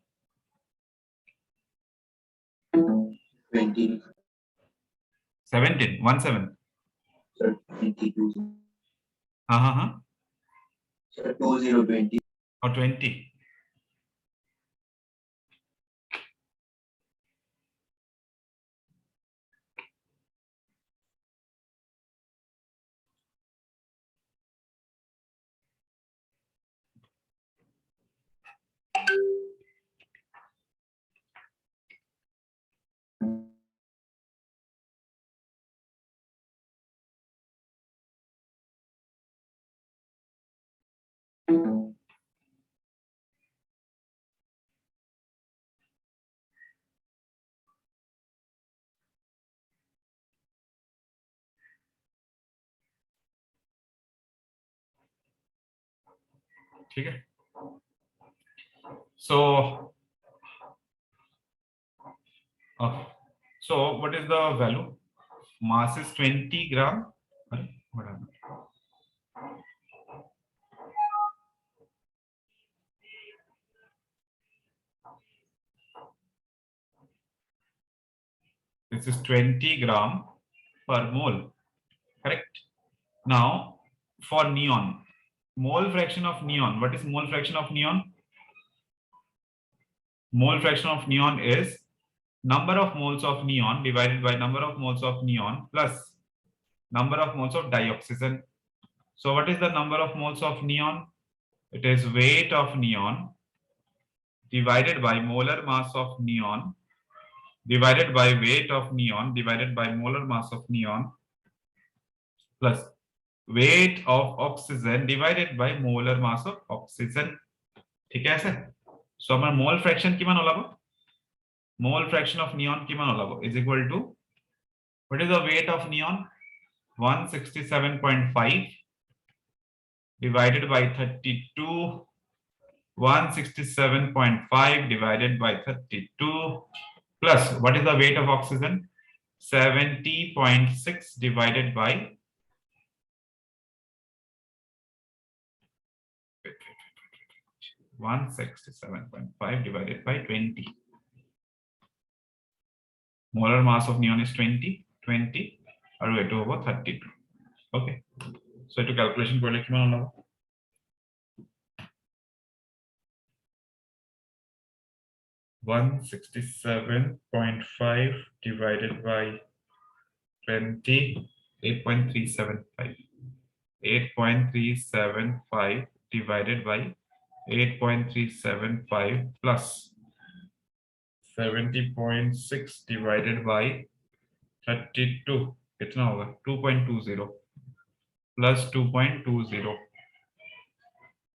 20. 17. Sir, 22. हाँ. Sir, 2020. Or 20. ठीक है. So what is the value? Mass is 20 gram. What happened? This is 20 gram per mole. Correct. Now for neon, mole fraction of neon. What is mole fraction of neon? Mole fraction of neon is number of moles of neon divided by number of moles of neon plus number of moles of dioxygen. So what is the number of moles of neon? It is weight of neon divided by molar mass of neon divided by weight of neon divided by molar mass of neon plus weight of oxygen divided by molar mass of oxygen. ठीक है ऐसे? So our mole fraction किमान ओलाबो? Mole fraction of neon किमान ओलाबो is equal to, what is the weight of neon? 167.5 divided by 32. 167.5 divided by 32 plus what is the weight of oxygen? 70.6 divided by 167.5 divided by 20. Molar mass of neon is 20 and weight over 32. Okay, so to calculation korle kiman olabo? 167.5 divided by 20, 8.375. 8.375 divided by 8.375 plus 70.6 divided by 32 कितना होगा 2.20 plus 2.20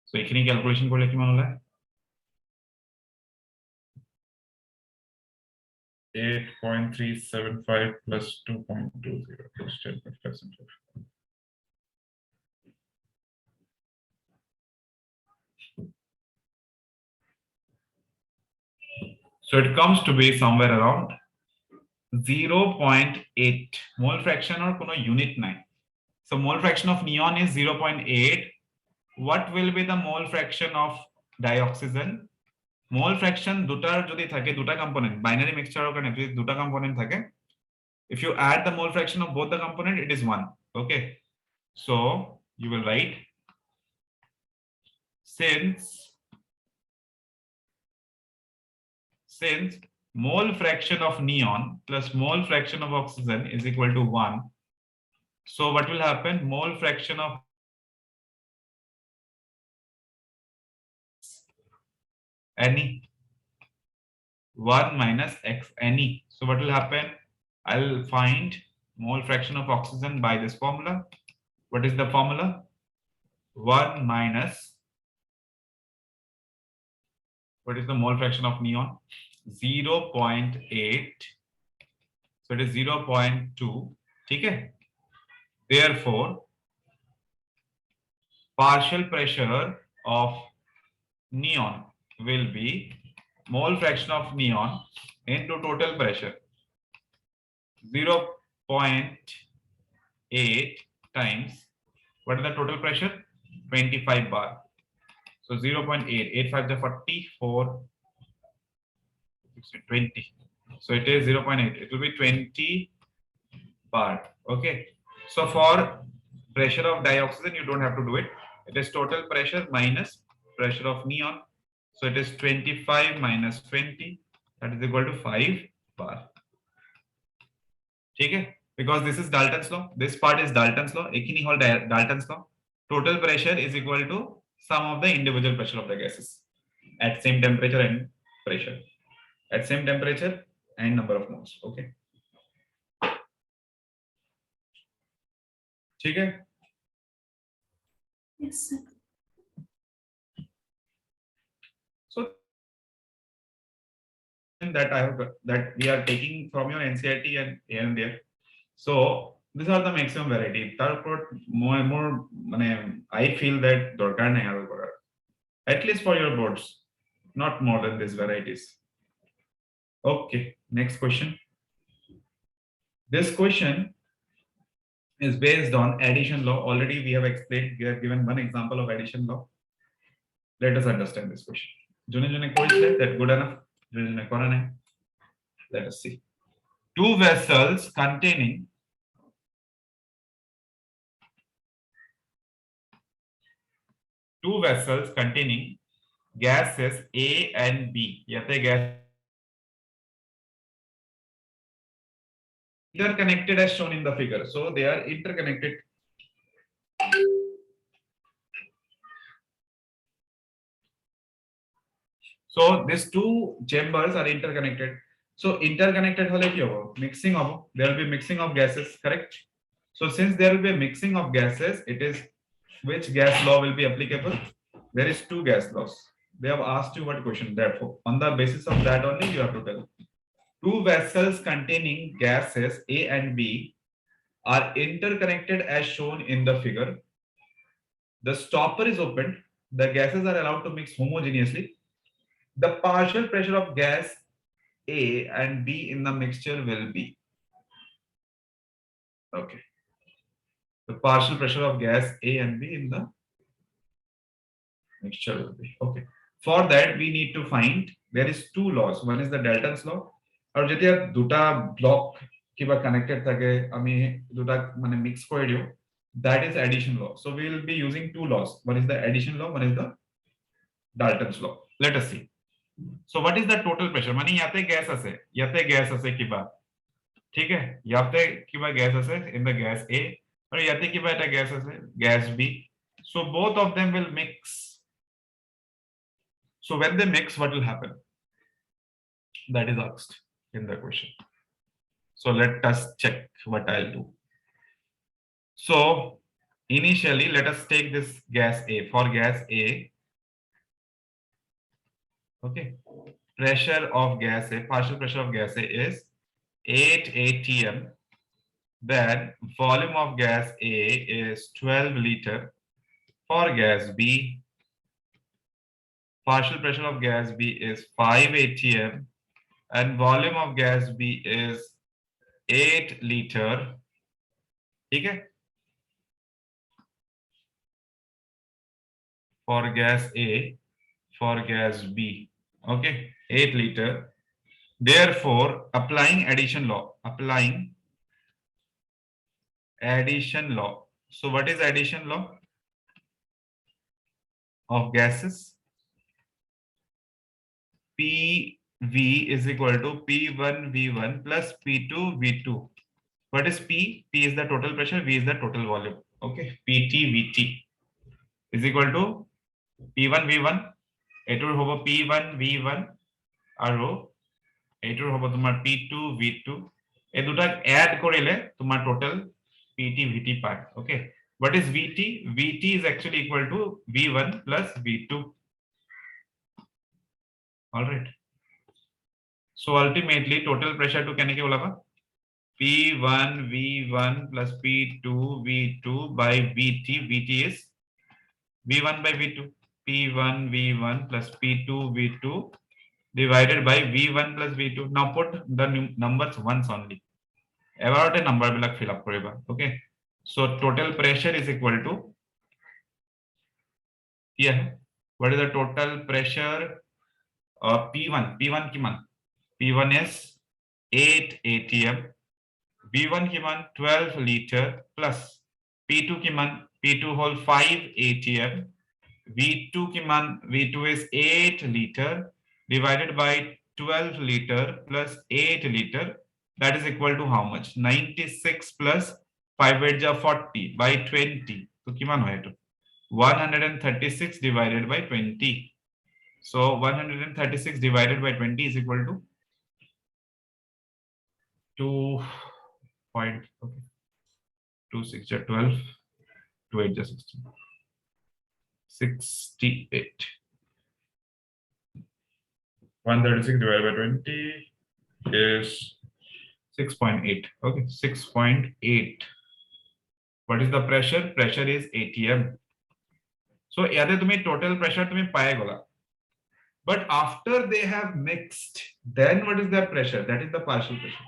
सो एखिनि calculation করলে কিমান হলো 8.375 plus 2.20 plus 10.5%. So it comes to be somewhere around 0.8 mole fraction or kono unit 9. So mole fraction of neon is 0.8. What will be the mole fraction of dioxygen? Mole fraction দুটার যদি থাকে দুটা component binary mixture কারণে যদি দুটা component থাকে if you add the mole fraction of both the component it is 1. Okay, so you will write since mole fraction of neon plus mole fraction of oxygen is equal to 1, so what will happen? Mole fraction of Ne 1 minus x Ne. So what will happen? I'll find mole fraction of oxygen by this formula. What is the formula? 1 minus, what is the mole fraction of neon? 0.8. So it is 0.2. Okay. Therefore, partial pressure of neon will be mole fraction of neon into total pressure 0.8 times what is the total pressure 25 bar. So 0.8 85 to 44 20, so it is 0.8, it will be 20 bar. Okay, so for pressure of dioxygen you don't have to do it, it is total pressure minus pressure of neon, so it is 25 minus 20, that is equal to 5 bar. Okay, because this is Dalton's law, this part is Dalton's law, ekini hol Dalton's law, total pressure is equal to sum of the individual pressure of the gases at same temperature and pressure, at same temperature and number of moles. Okay, ठीक है? Yes, sir. So that I have that we are taking from your NCERT and here and there. So these are the maximum variety. তারপর more মানে I feel that দরকার নেই আরো করার, at least for your boards, not more than these varieties. Okay, next question. This question is based on addition law. Already we have explained, we have given one example of addition law. Let us understand this question. June question, that good enough? Let us see. Two vessels containing gases A and B. Yate gas interconnected as shown in the figure. So they are interconnected. So these two chambers are interconnected. So interconnected hole ki hobo? Mixing hobo. There will be mixing of gases, correct? So since there will be a mixing of gases, it is which gas law will be applicable? There is two gas laws. They have asked you what question. Therefore, on the basis of that only you have to tell. Two vessels containing gases A and B are interconnected as shown in the figure. The stopper is opened. The gases are allowed to mix homogeneously. The partial pressure of gas A and B in the mixture will be. Okay. The partial pressure of gas A and B in the mixture will be. Okay. For that, we need to find, there is two laws. One is the Dalton's law. और যদি দুটা block কিবা connected থাকে আমি দুটা মানে mix করে দিও, that is addition law. So we will be using two laws. One is the addition law, one is the Dalton's law. Let us see. So what is the total pressure? মানে ইয়াতে gas আছে কিবা, ঠিক আছে, ইয়াতে কিবা gas আছে in the gas A আর ইয়াতে কিবা এটা গ্যাস আছে gas B. So both of them will mix. So when they mix, what will happen? That is asked in the question. So let us check what I'll do. So initially, let us take this gas A. For gas A, okay, pressure of gas A, partial pressure of gas A is 8 atm. Then volume of gas A is 12 liter. For gas B, partial pressure of gas B is 5 atm and volume of gas B is 8 liter. Okay? For gas A, for gas B. Okay, 8 liter. Therefore, applying addition law. So what is addition law of gases? PV is equal to P1 V1 plus P2 V2. What is P? P is the total pressure, V is the total volume. Okay, PT VT is equal to P1 V1. Etor hobo P1 V1 aro etor hobo tomar P2 V2. এই দুটা add করিলে তোমার total PT VT পায়. Okay, what is VT? VT is actually equal to V1 plus V2. All right. So ultimately total pressure to কেনে কে ওলাবা P1 V1 plus P2 V2 by VT. VT is V1 by V2. P1 V1 plus P2 V2 divided by V1 plus V2. Now put the numbers once only. About a number will fill up. Okay. So total pressure is equal to, yeah, what is the total pressure? P1 kiman. P1 is 8 atm. V1 kiman 12 liter plus P2 kiman P2 whole 5 atm. V2 kiman V2 is 8 liter divided by 12 liter plus 8 liter. That is equal to how much? 96 plus 5 8 40 by 20. So kiman hoy eto 136 divided by 20. So 136 divided by 20 is equal to 2 point, okay, 2 6 12, 2 8 16, 68. 136 divided by 20 is 6.8. Okay, 6.8. What is the pressure? Pressure is atm. So yade tumi total pressure tumi paye gola. But after they have mixed, then what is their pressure? That is the partial pressure.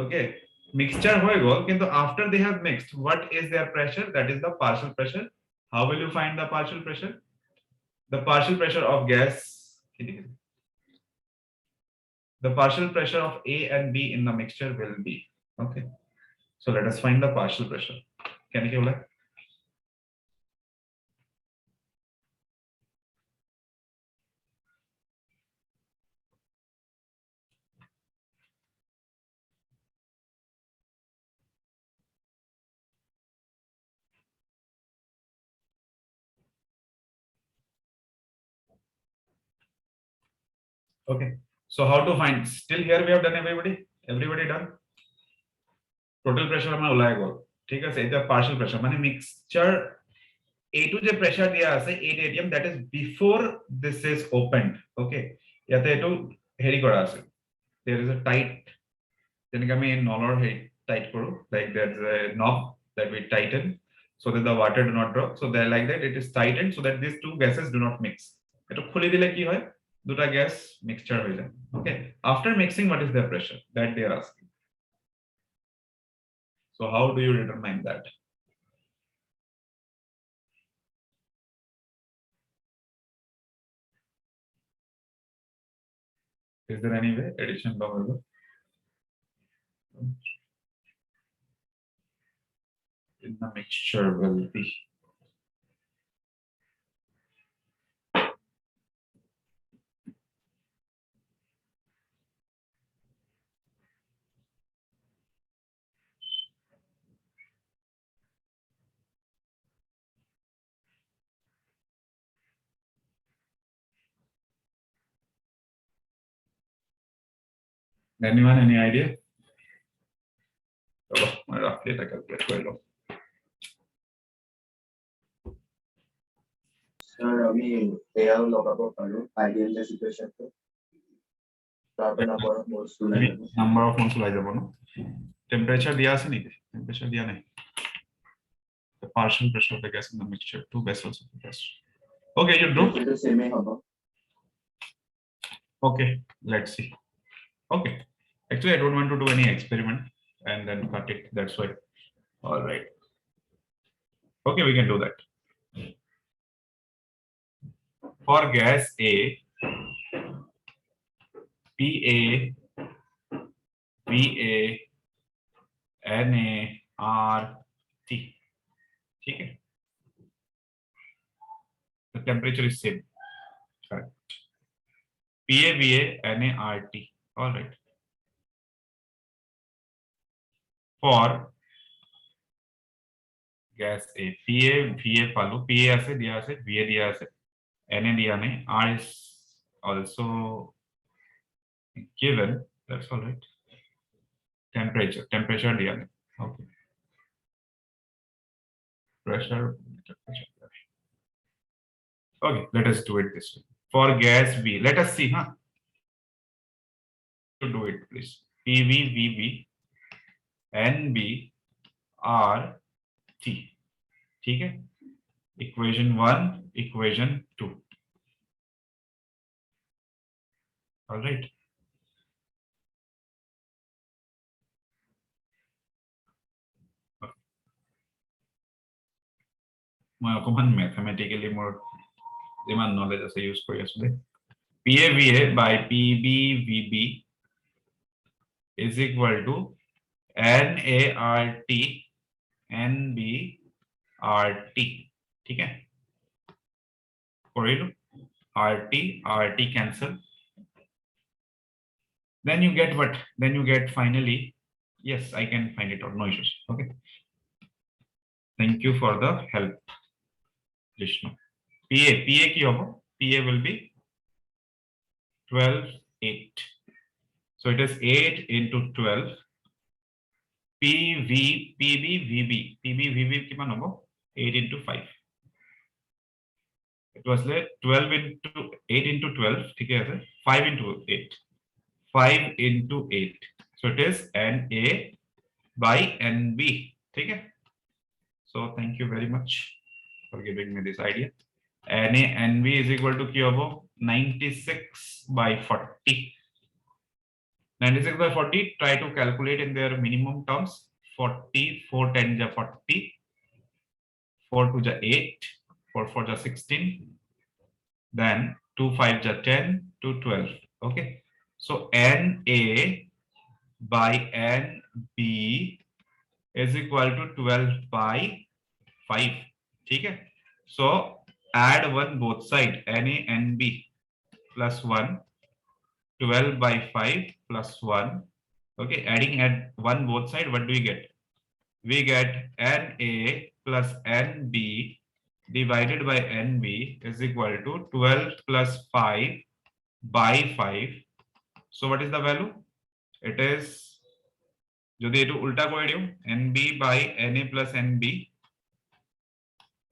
Okay, mixture hoy gol, kintu after they have mixed, what is their pressure? That is the partial pressure. How will you find the partial pressure? The partial pressure of gas, the partial pressure of A and B in the mixture will be, okay. So let us find the partial pressure. Can you give? Okay, so how to find? Still here we have done everybody done. Total pressure আমরা ওলাই গল, ঠিক আছে, এটা partial pressure মানে mixture A2 যে pressure দিয়া আছে 8 atm, that is before this is opened. Okay, ইয়াতে এটো হেৰি কৰা আছে, there is a tight, যেনেকৈ আমি নলৰ হেৰি tight কৰো, like there's a knob that we tighten so that the water do not drop. So they like that it is tightened so that these two gases do not mix. এটো খুলি দিলে কি হয়, দুটা gas mixture হয়ে যায়. Okay, after mixing, what is the pressure that they are asking? So how do you determine that? Is there any way addition law will go? In the mixture will be anyone, any idea? Roughly calculate. Sir, আমি এয়াও লগাব পাৰো ideal সিচুৱেচনটো তাৰপৰা number of মোলছ ওলাই যাব number of মোলছ ওলাই যাব ন টেম্পারেচার দিয়া আছে নেকি টেম্পারেচার দিয়া নাই the partial pressure of the gas in the mixture two vessels of the gas okay you do সেইটো সেমে হ'ব okay let's see okay actually I don't want to do any experiment and then cut it that's why all right okay we can do that for gas A PA VA NaRT ठीक है the temperature is same correct PA VA NaRT all right for gas A PA VA পালো PA আছে দিয়া আছে VA দিয়া আছে Na দিয়া নাই R is also given that's all right temperature দিয়া নাই okay pressure temperature okay let us do it this way for gas B let us see to do it please PV VB NB RT ठीक है equation 1 equation 2 all right মই অকমান mathematically মোৰ যিমান knowledge আছে use কৰি আছো দে PAVA by PBVB is equal to NART NBRT ठीक है কৰিলো RT cancel then you get what then you get finally yes I can find it out no issues okay thank you for the help Vishnu PA কি হবো PA will be 12 8 so it is 8 into 12 PB VB কিমান হবো 8 into 5 it was like 12 into 8 into 12 ठीक है 5 into 8 5 into 8 so it is NA by NB ठीक है so thank you very much for giving me this idea NA NB is equal to কি হবো 96 by 40 96 by 40 try to calculate in their minimum terms 40 4 10 ja 40 4 2 ja 8 4 4 ja 16 then 2 5 ja 10 2 12 okay so NA by NB is equal to 12 by 5 ठीक है so add 1 both side NA NB plus 1 12 by 5 plus 1 okay adding at 1 both side what do we get we get NA plus NB divided by NB is equal to 12 plus 5 by 5 so what is the value it is যদি এটো উল্টা কৰি দিও NB by NA plus NB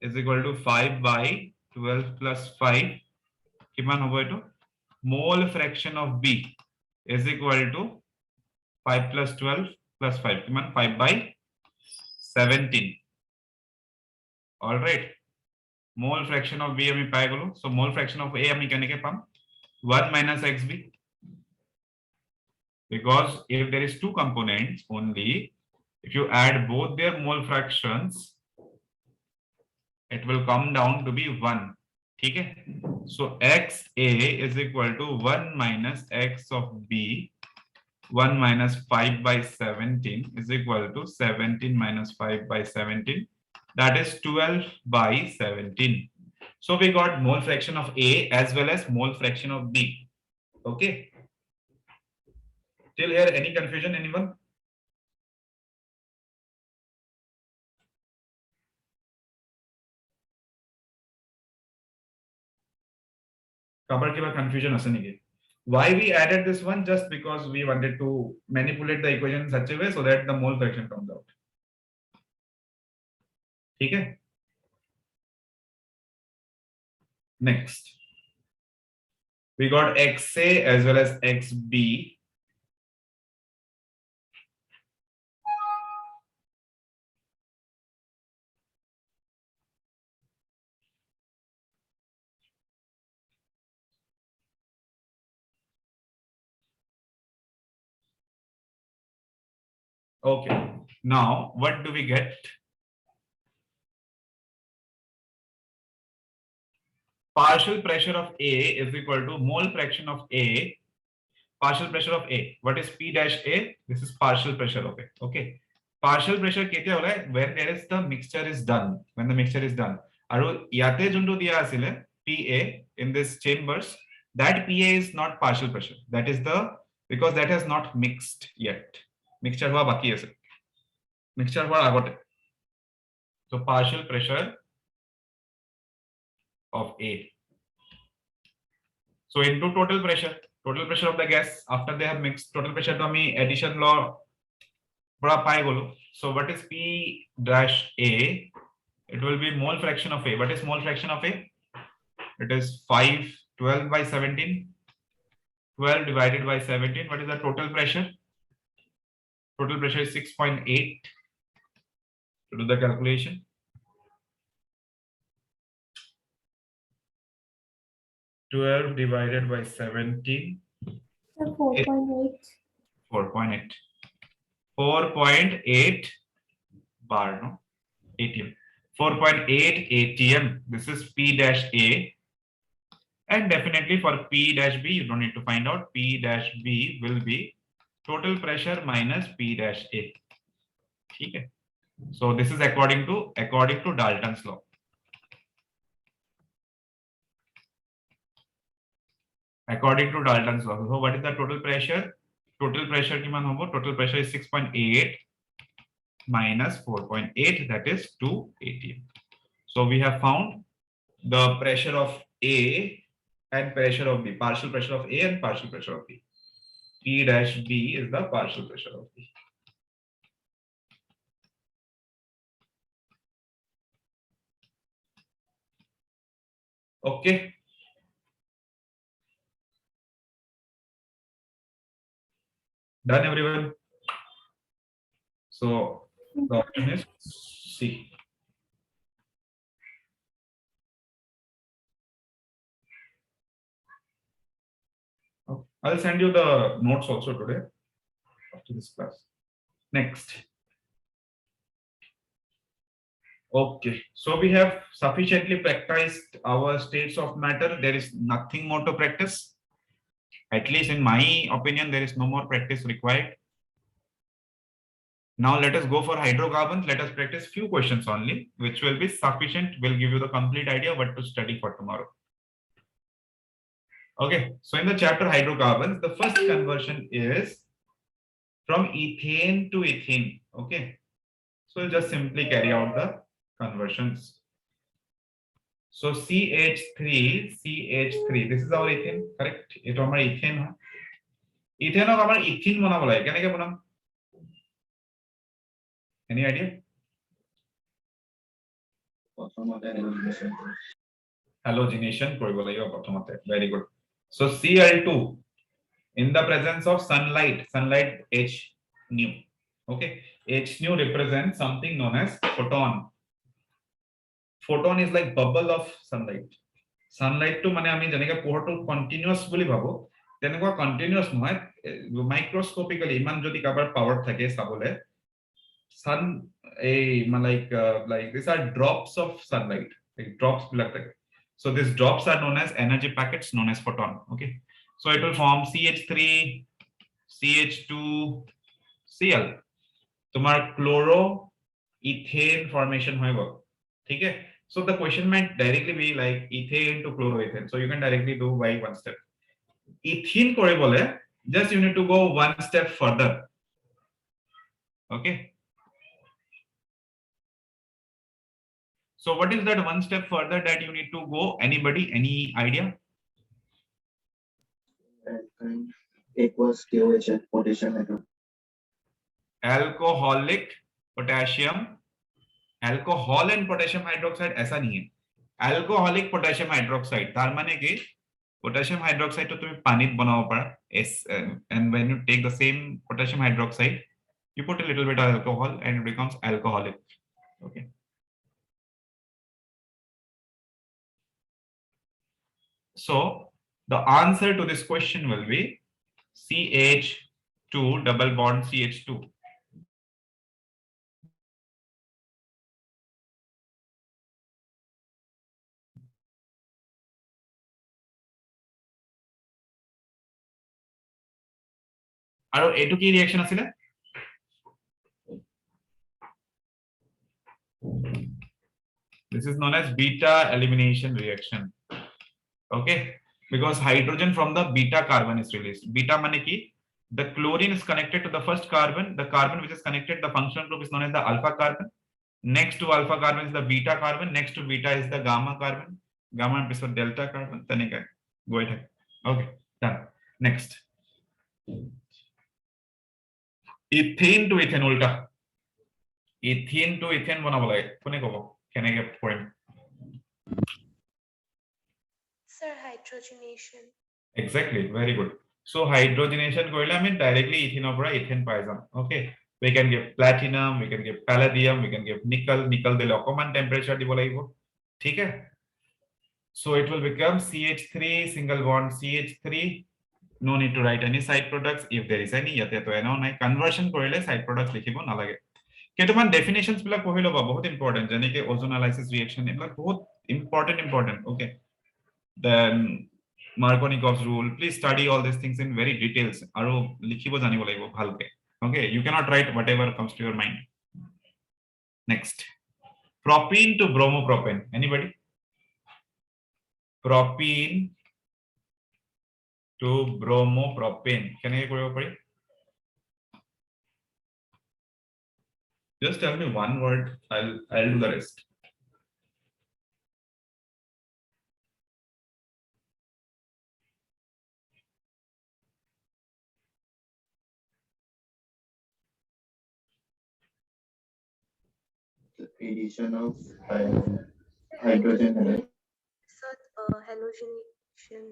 is equal to 5 by 12 plus 5 কিমান হ'ব এটো mole fraction of B is equal to 5 plus 12 plus 5 কিমান 5 by 17 all right mole fraction of B আমি পাই গলো so mole fraction of A আমি কেনেকে পাম 1 minus XB because if there is two components only if you add both their mole fractions it will come down to be 1 ठीक है so XA is equal to 1 minus X of B 1 minus 5 by 17 is equal to 17 minus 5 by 17 that is 12 by 17 so we got mole fraction of A as well as mole fraction of B okay till here any confusion anyone কাবাৰ কিবা confusion আছে নেকি why we added this one just because we wanted to manipulate the equation in such a way so that the mole fraction comes out ठीक है Next, we got XA as well as XB. Okay, now what do we get? Partial pressure of A is equal to mole fraction of A, partial pressure of A. What is P dash A? This is partial pressure of A. Okay. Partial pressure কেতিয়া ওলাই when there is the mixture is done. When the mixture is done. আৰু ইয়াতে যোনটো দিয়া আছিলে PA in this chambers, that PA is not partial pressure. That is the because that has not mixed yet. Mixture হোৱা বাকি আছে. Mixture হোৱাৰ আগতে. So partial pressure of A. So into total pressure of the gas after they have mixed, total pressure to ami addition law bada pai golo. So what is P dash A? It will be mole fraction of A. What is mole fraction of A? It is 12 by 17. 12 divided by 17. What is the total pressure? Total pressure is 6.8. To do the calculation. 12 divided by 17. 4.8. 4.8. 4.8 bar, no? ATM. 4.8 ATM. This is P dash A. And definitely for P dash B, you don't need to find out. P dash B will be total pressure minus P dash A. Okay. So this is according to Dalton's law. According to Dalton's law. So what is the total pressure? Total pressure kiman hobo? Total pressure is 6.8 minus 4.8, that is 2 atm. So we have found the pressure of A and pressure of B, partial pressure of A and partial pressure of B. P dash B is the partial pressure of B. Okay. Done, everyone? So the option is C. Okay. I'll send you the notes also today after this class. Next. Okay, so we have sufficiently practiced our states of matter. There is nothing more to practice. At least in my opinion, there is no more practice required. Now let us go for hydrocarbons. Let us practice few questions only, which will be sufficient, will give you the complete idea what to study for tomorrow. Okay, so in the chapter hydrocarbons, the first conversion is from ethane to ethene. Okay, so we'll just simply carry out the conversions. So CH3, this is our ethane, correct? It is our ethane. Ethane of our ethene banabo lage. Keneke banam? Any idea? Halogenation koribo lagibo prothomote. Very good. So Cl2 in the presence of sunlight H nu. Okay, H nu represents something known as photon. Photon is like bubble of sunlight. Sunlight to mane ami janeka pohor to continuous boli bhabo. Tenekwa continuous nohoy, microscopically iman jodi kabar power thake sabole sun like these are drops of sunlight, like drops like that. So these drops are known as energy packets known as photon. Okay, so it will form CH3, CH2, Cl. Tomar chloro ethane formation hoibo. Okay, so the question might directly be like ethane to chloroethane. So you can directly do by one step. Ethene koribole, just you need to go one step further. Okay. So what is that one step further that you need to go? Anybody? Any idea? Aqueous KOH and potassium hydroxide. Alcoholic potassium, alcohol and potassium hydroxide ऐसा नहीं है. Alcoholic potassium hydroxide তার মানে কি potassium hydroxide তো তুমি পানিত বানাব পাৰা and when you take the same potassium hydroxide you put a little bit of alcohol and it becomes alcoholic. Okay, so the answer to this question will be CH2 double bond CH2. আৰু এটো কি reaction আছিল? This is known as beta elimination reaction. Okay, because hydrogen from the beta carbon is released. Beta mane ki the chlorine is connected to the first carbon. The carbon which is connected, the functional group is known as the alpha carbon. Next to alpha carbon is the beta carbon. Next to beta is the gamma carbon. Gamma is the delta carbon. Then again, go ahead. Okay, done. Next, ethane to ethane ulta. Ethane to ethane banabo lage. Kone kobo? Keneke korim? Sir, hydrogenation. Exactly, very good. So hydrogenation korile I mean directly ethane opera ethane pai jam. Okay, we can give platinum, we can give palladium, we can give nickel. Nickel dile okoman temperature dibo lagibo. ठीक है? So it will become CH3 single bond CH3. No need to write any side products if there is any. Yate to eno nai conversion korile side products likhibo nalage. কেইটামান definitions বিলাক পঢ়ি লবা বহুত important যেনেকে ozonolysis reaction এইবিলাক বহুত important okay then Markovnikov's rule. Please study all these things in very details aru likhibo janibo lagibo bhalke. Okay, you cannot write whatever comes to your mind. Next, propene to bromopropane. Anybody? Propene to bromopropane. Can I go over it? Just tell me one word. I'll do the rest. The addition of hydrogen and So, halogenation.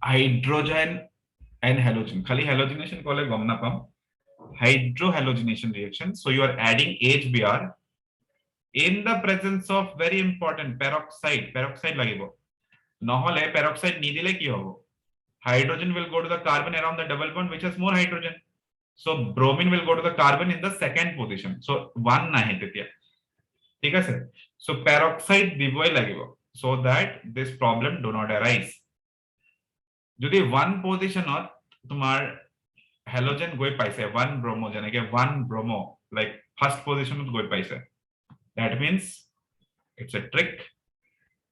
Hydrogen and halogen. Khali halogenation kole gom na pam. Hydrohalogenation reaction. So you are adding HBr in the presence of very important peroxide. Peroxide lagibo. Nohole peroxide nidile ki hobo? Hydrogen will go to the carbon around the double bond which has more hydrogen. So bromine will go to the carbon in the second position. So one nahi tetya. ঠিক আছে? So peroxide diboi lagibo so that this problem do not arise. যদি one position ot tumar halogen goi paise one bromo janeke one bromo like first position ot goi paise, that means it's a trick.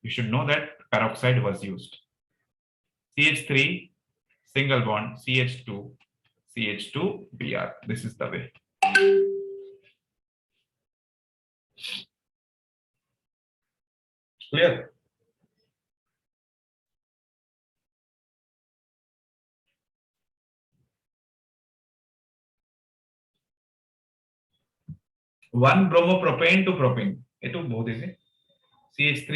You should know that peroxide was used. CH3 single bond CH2 Br. This is the way. Clear? One bromopropane to propane. Eto bahut easy. CH3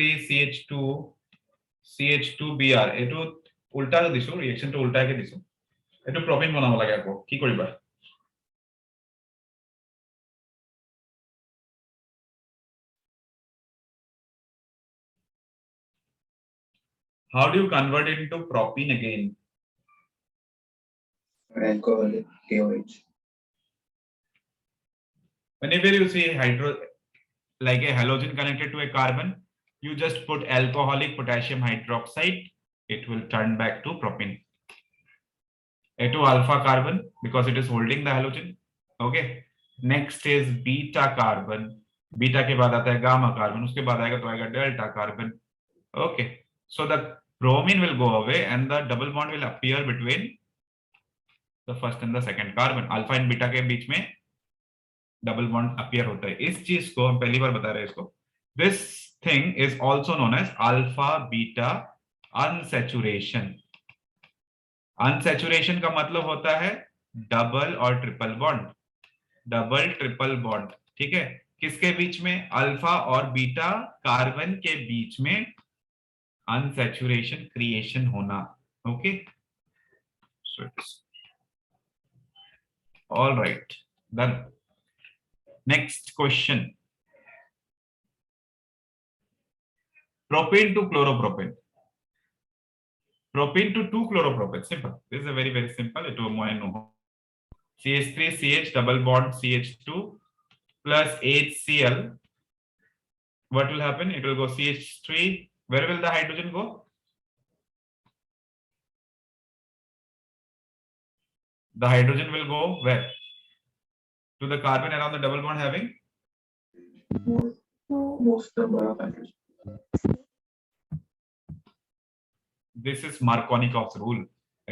CH2 Br. Eto ulta disu reaction to ulta ke disu. Eto propane banabo lage ako. Ki koriba? How do you convert it into propene again? alcoholic KOH. Whenever you see like a halogen connected to a carbon, you just put alcoholic potassium hydroxide, it will turn back to propene. A2 alpha carbon because it is holding the halogen. Okay, next is beta carbon. Beta ke baad aata hai gamma carbon, uske baad aayega to aayega delta carbon. Okay, so the bromine will go away and the double bond will appear between the first and the second carbon. Alpha and beta के बीच में double bond appear होता है. इस चीज को हम पहली बार बता रहे हैं इसको. This thing is also known as alpha beta unsaturation. Unsaturation का मतलब होता है डबल और triple bond. Double triple bond, ठीक है? किसके बीच में? अल्फा और बीटा कार्बन के बीच में unsaturation creation hona. Okay, so it's all right, done. Next question. Propane to chloropropane. Propane to 2-chloropropane. Simple. This is a very simple. It will CH3CH double bond CH2 plus HCl. What will happen? It will go CH3. Where will the hydrogen go? The hydrogen will go where? To the carbon around the double bond having most number of hydrogen. this is Markovnikov's rule.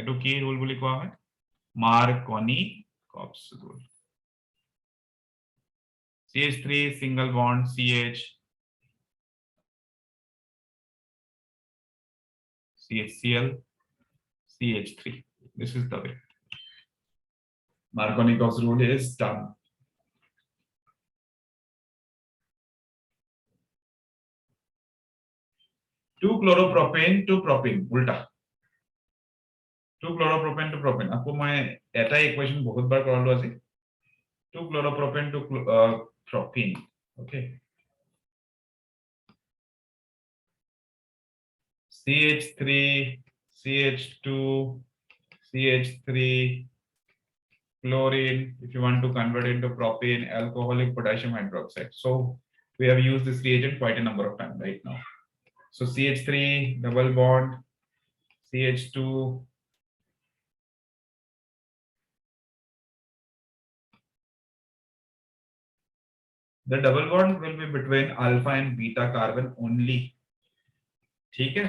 এটো কি rule বুলি কোৱা হয়? Markovnikov's rule. CH3 single bond CH CHCl CH3. This is the way. Markovnikov's rule is done. Two chloropropane to propane. Ulta. 2 chloropropane to propane. आपको मैं ऐसा equation बहुत बार कर लो ऐसे. 2 chloropropane to propane. Okay. CH3, CH2, CH3, chlorine. If you want to convert into propane, alcoholic potassium hydroxide. So we have used this reagent quite a number of times right now. So CH3 double bond, CH2. The double bond will be between alpha and beta carbon only. ठीक है?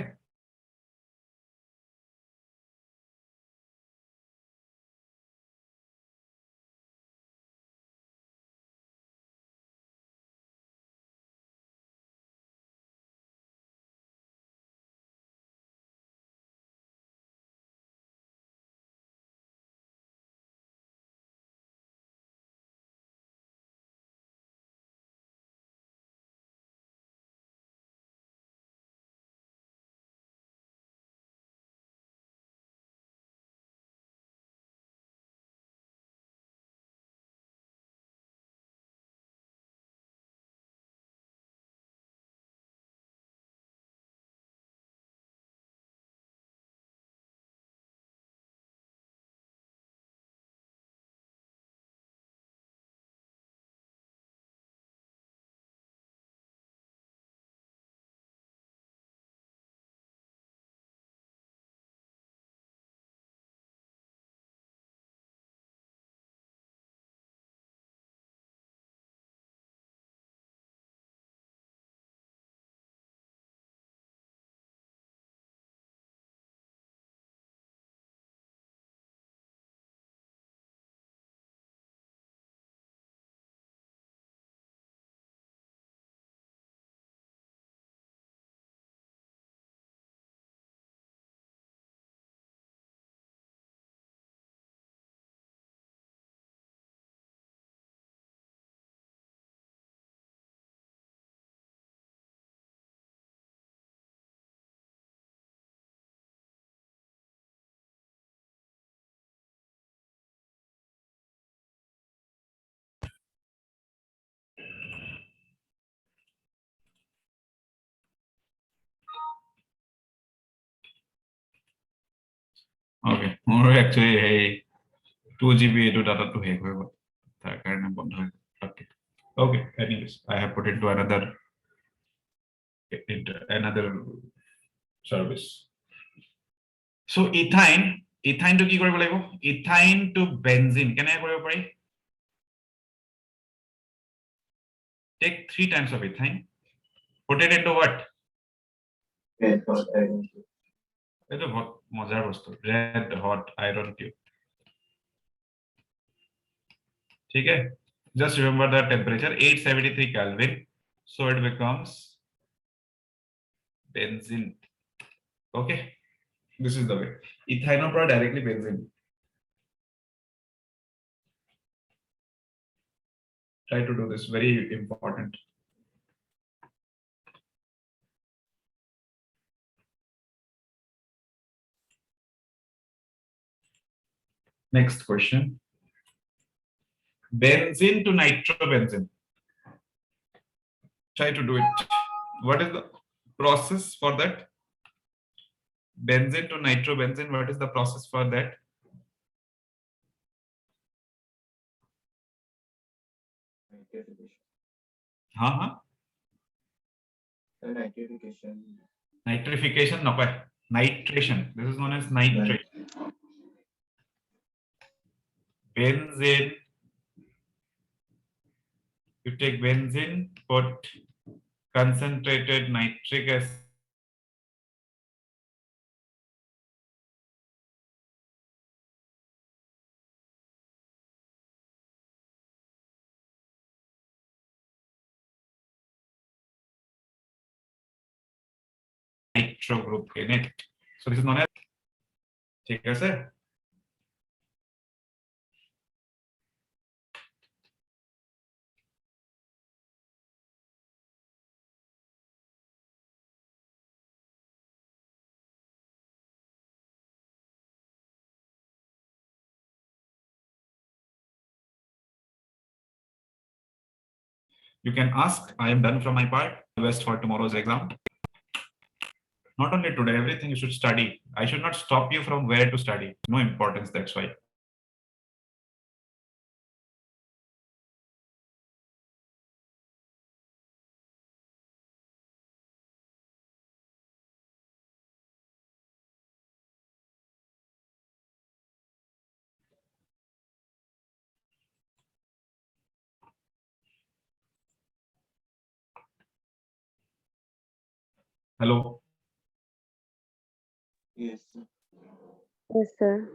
Okay. More actually, hey, 2 GB to data to hey, that kind of bond. Okay. Okay. Anyways, I have put into another service. So ethyne to কি কৰিব লাগিব? Ethyne to benzene. কেনে কৰিব পাৰি? Take 3 times of ethyne. Put it into what? Red hot iron tube. It's a মজাৰ বস্তু. Red hot iron tube. ठीक है? Just remember the temperature 873 Kelvin. So it becomes benzene. Okay? This is the way. Ethyne or directly benzene. Try to do this. Very important. Next question. Benzene to nitrobenzene. Try to do it. What is the process for that? Benzene to nitrobenzene, what is the process for that? Nitrification. Huh? Nitrification. Nitrification, no, nitration. This is known as nitration. Benzene. You take benzene, put concentrated nitric acid. Nitro group in it. So this is known as. ठीक है sir? You can ask. I am done from my part. Best for tomorrow's exam. Not only today, everything you should study. I should not stop you from where to study. No importance, that's why. Hello. Yes. Yes, sir.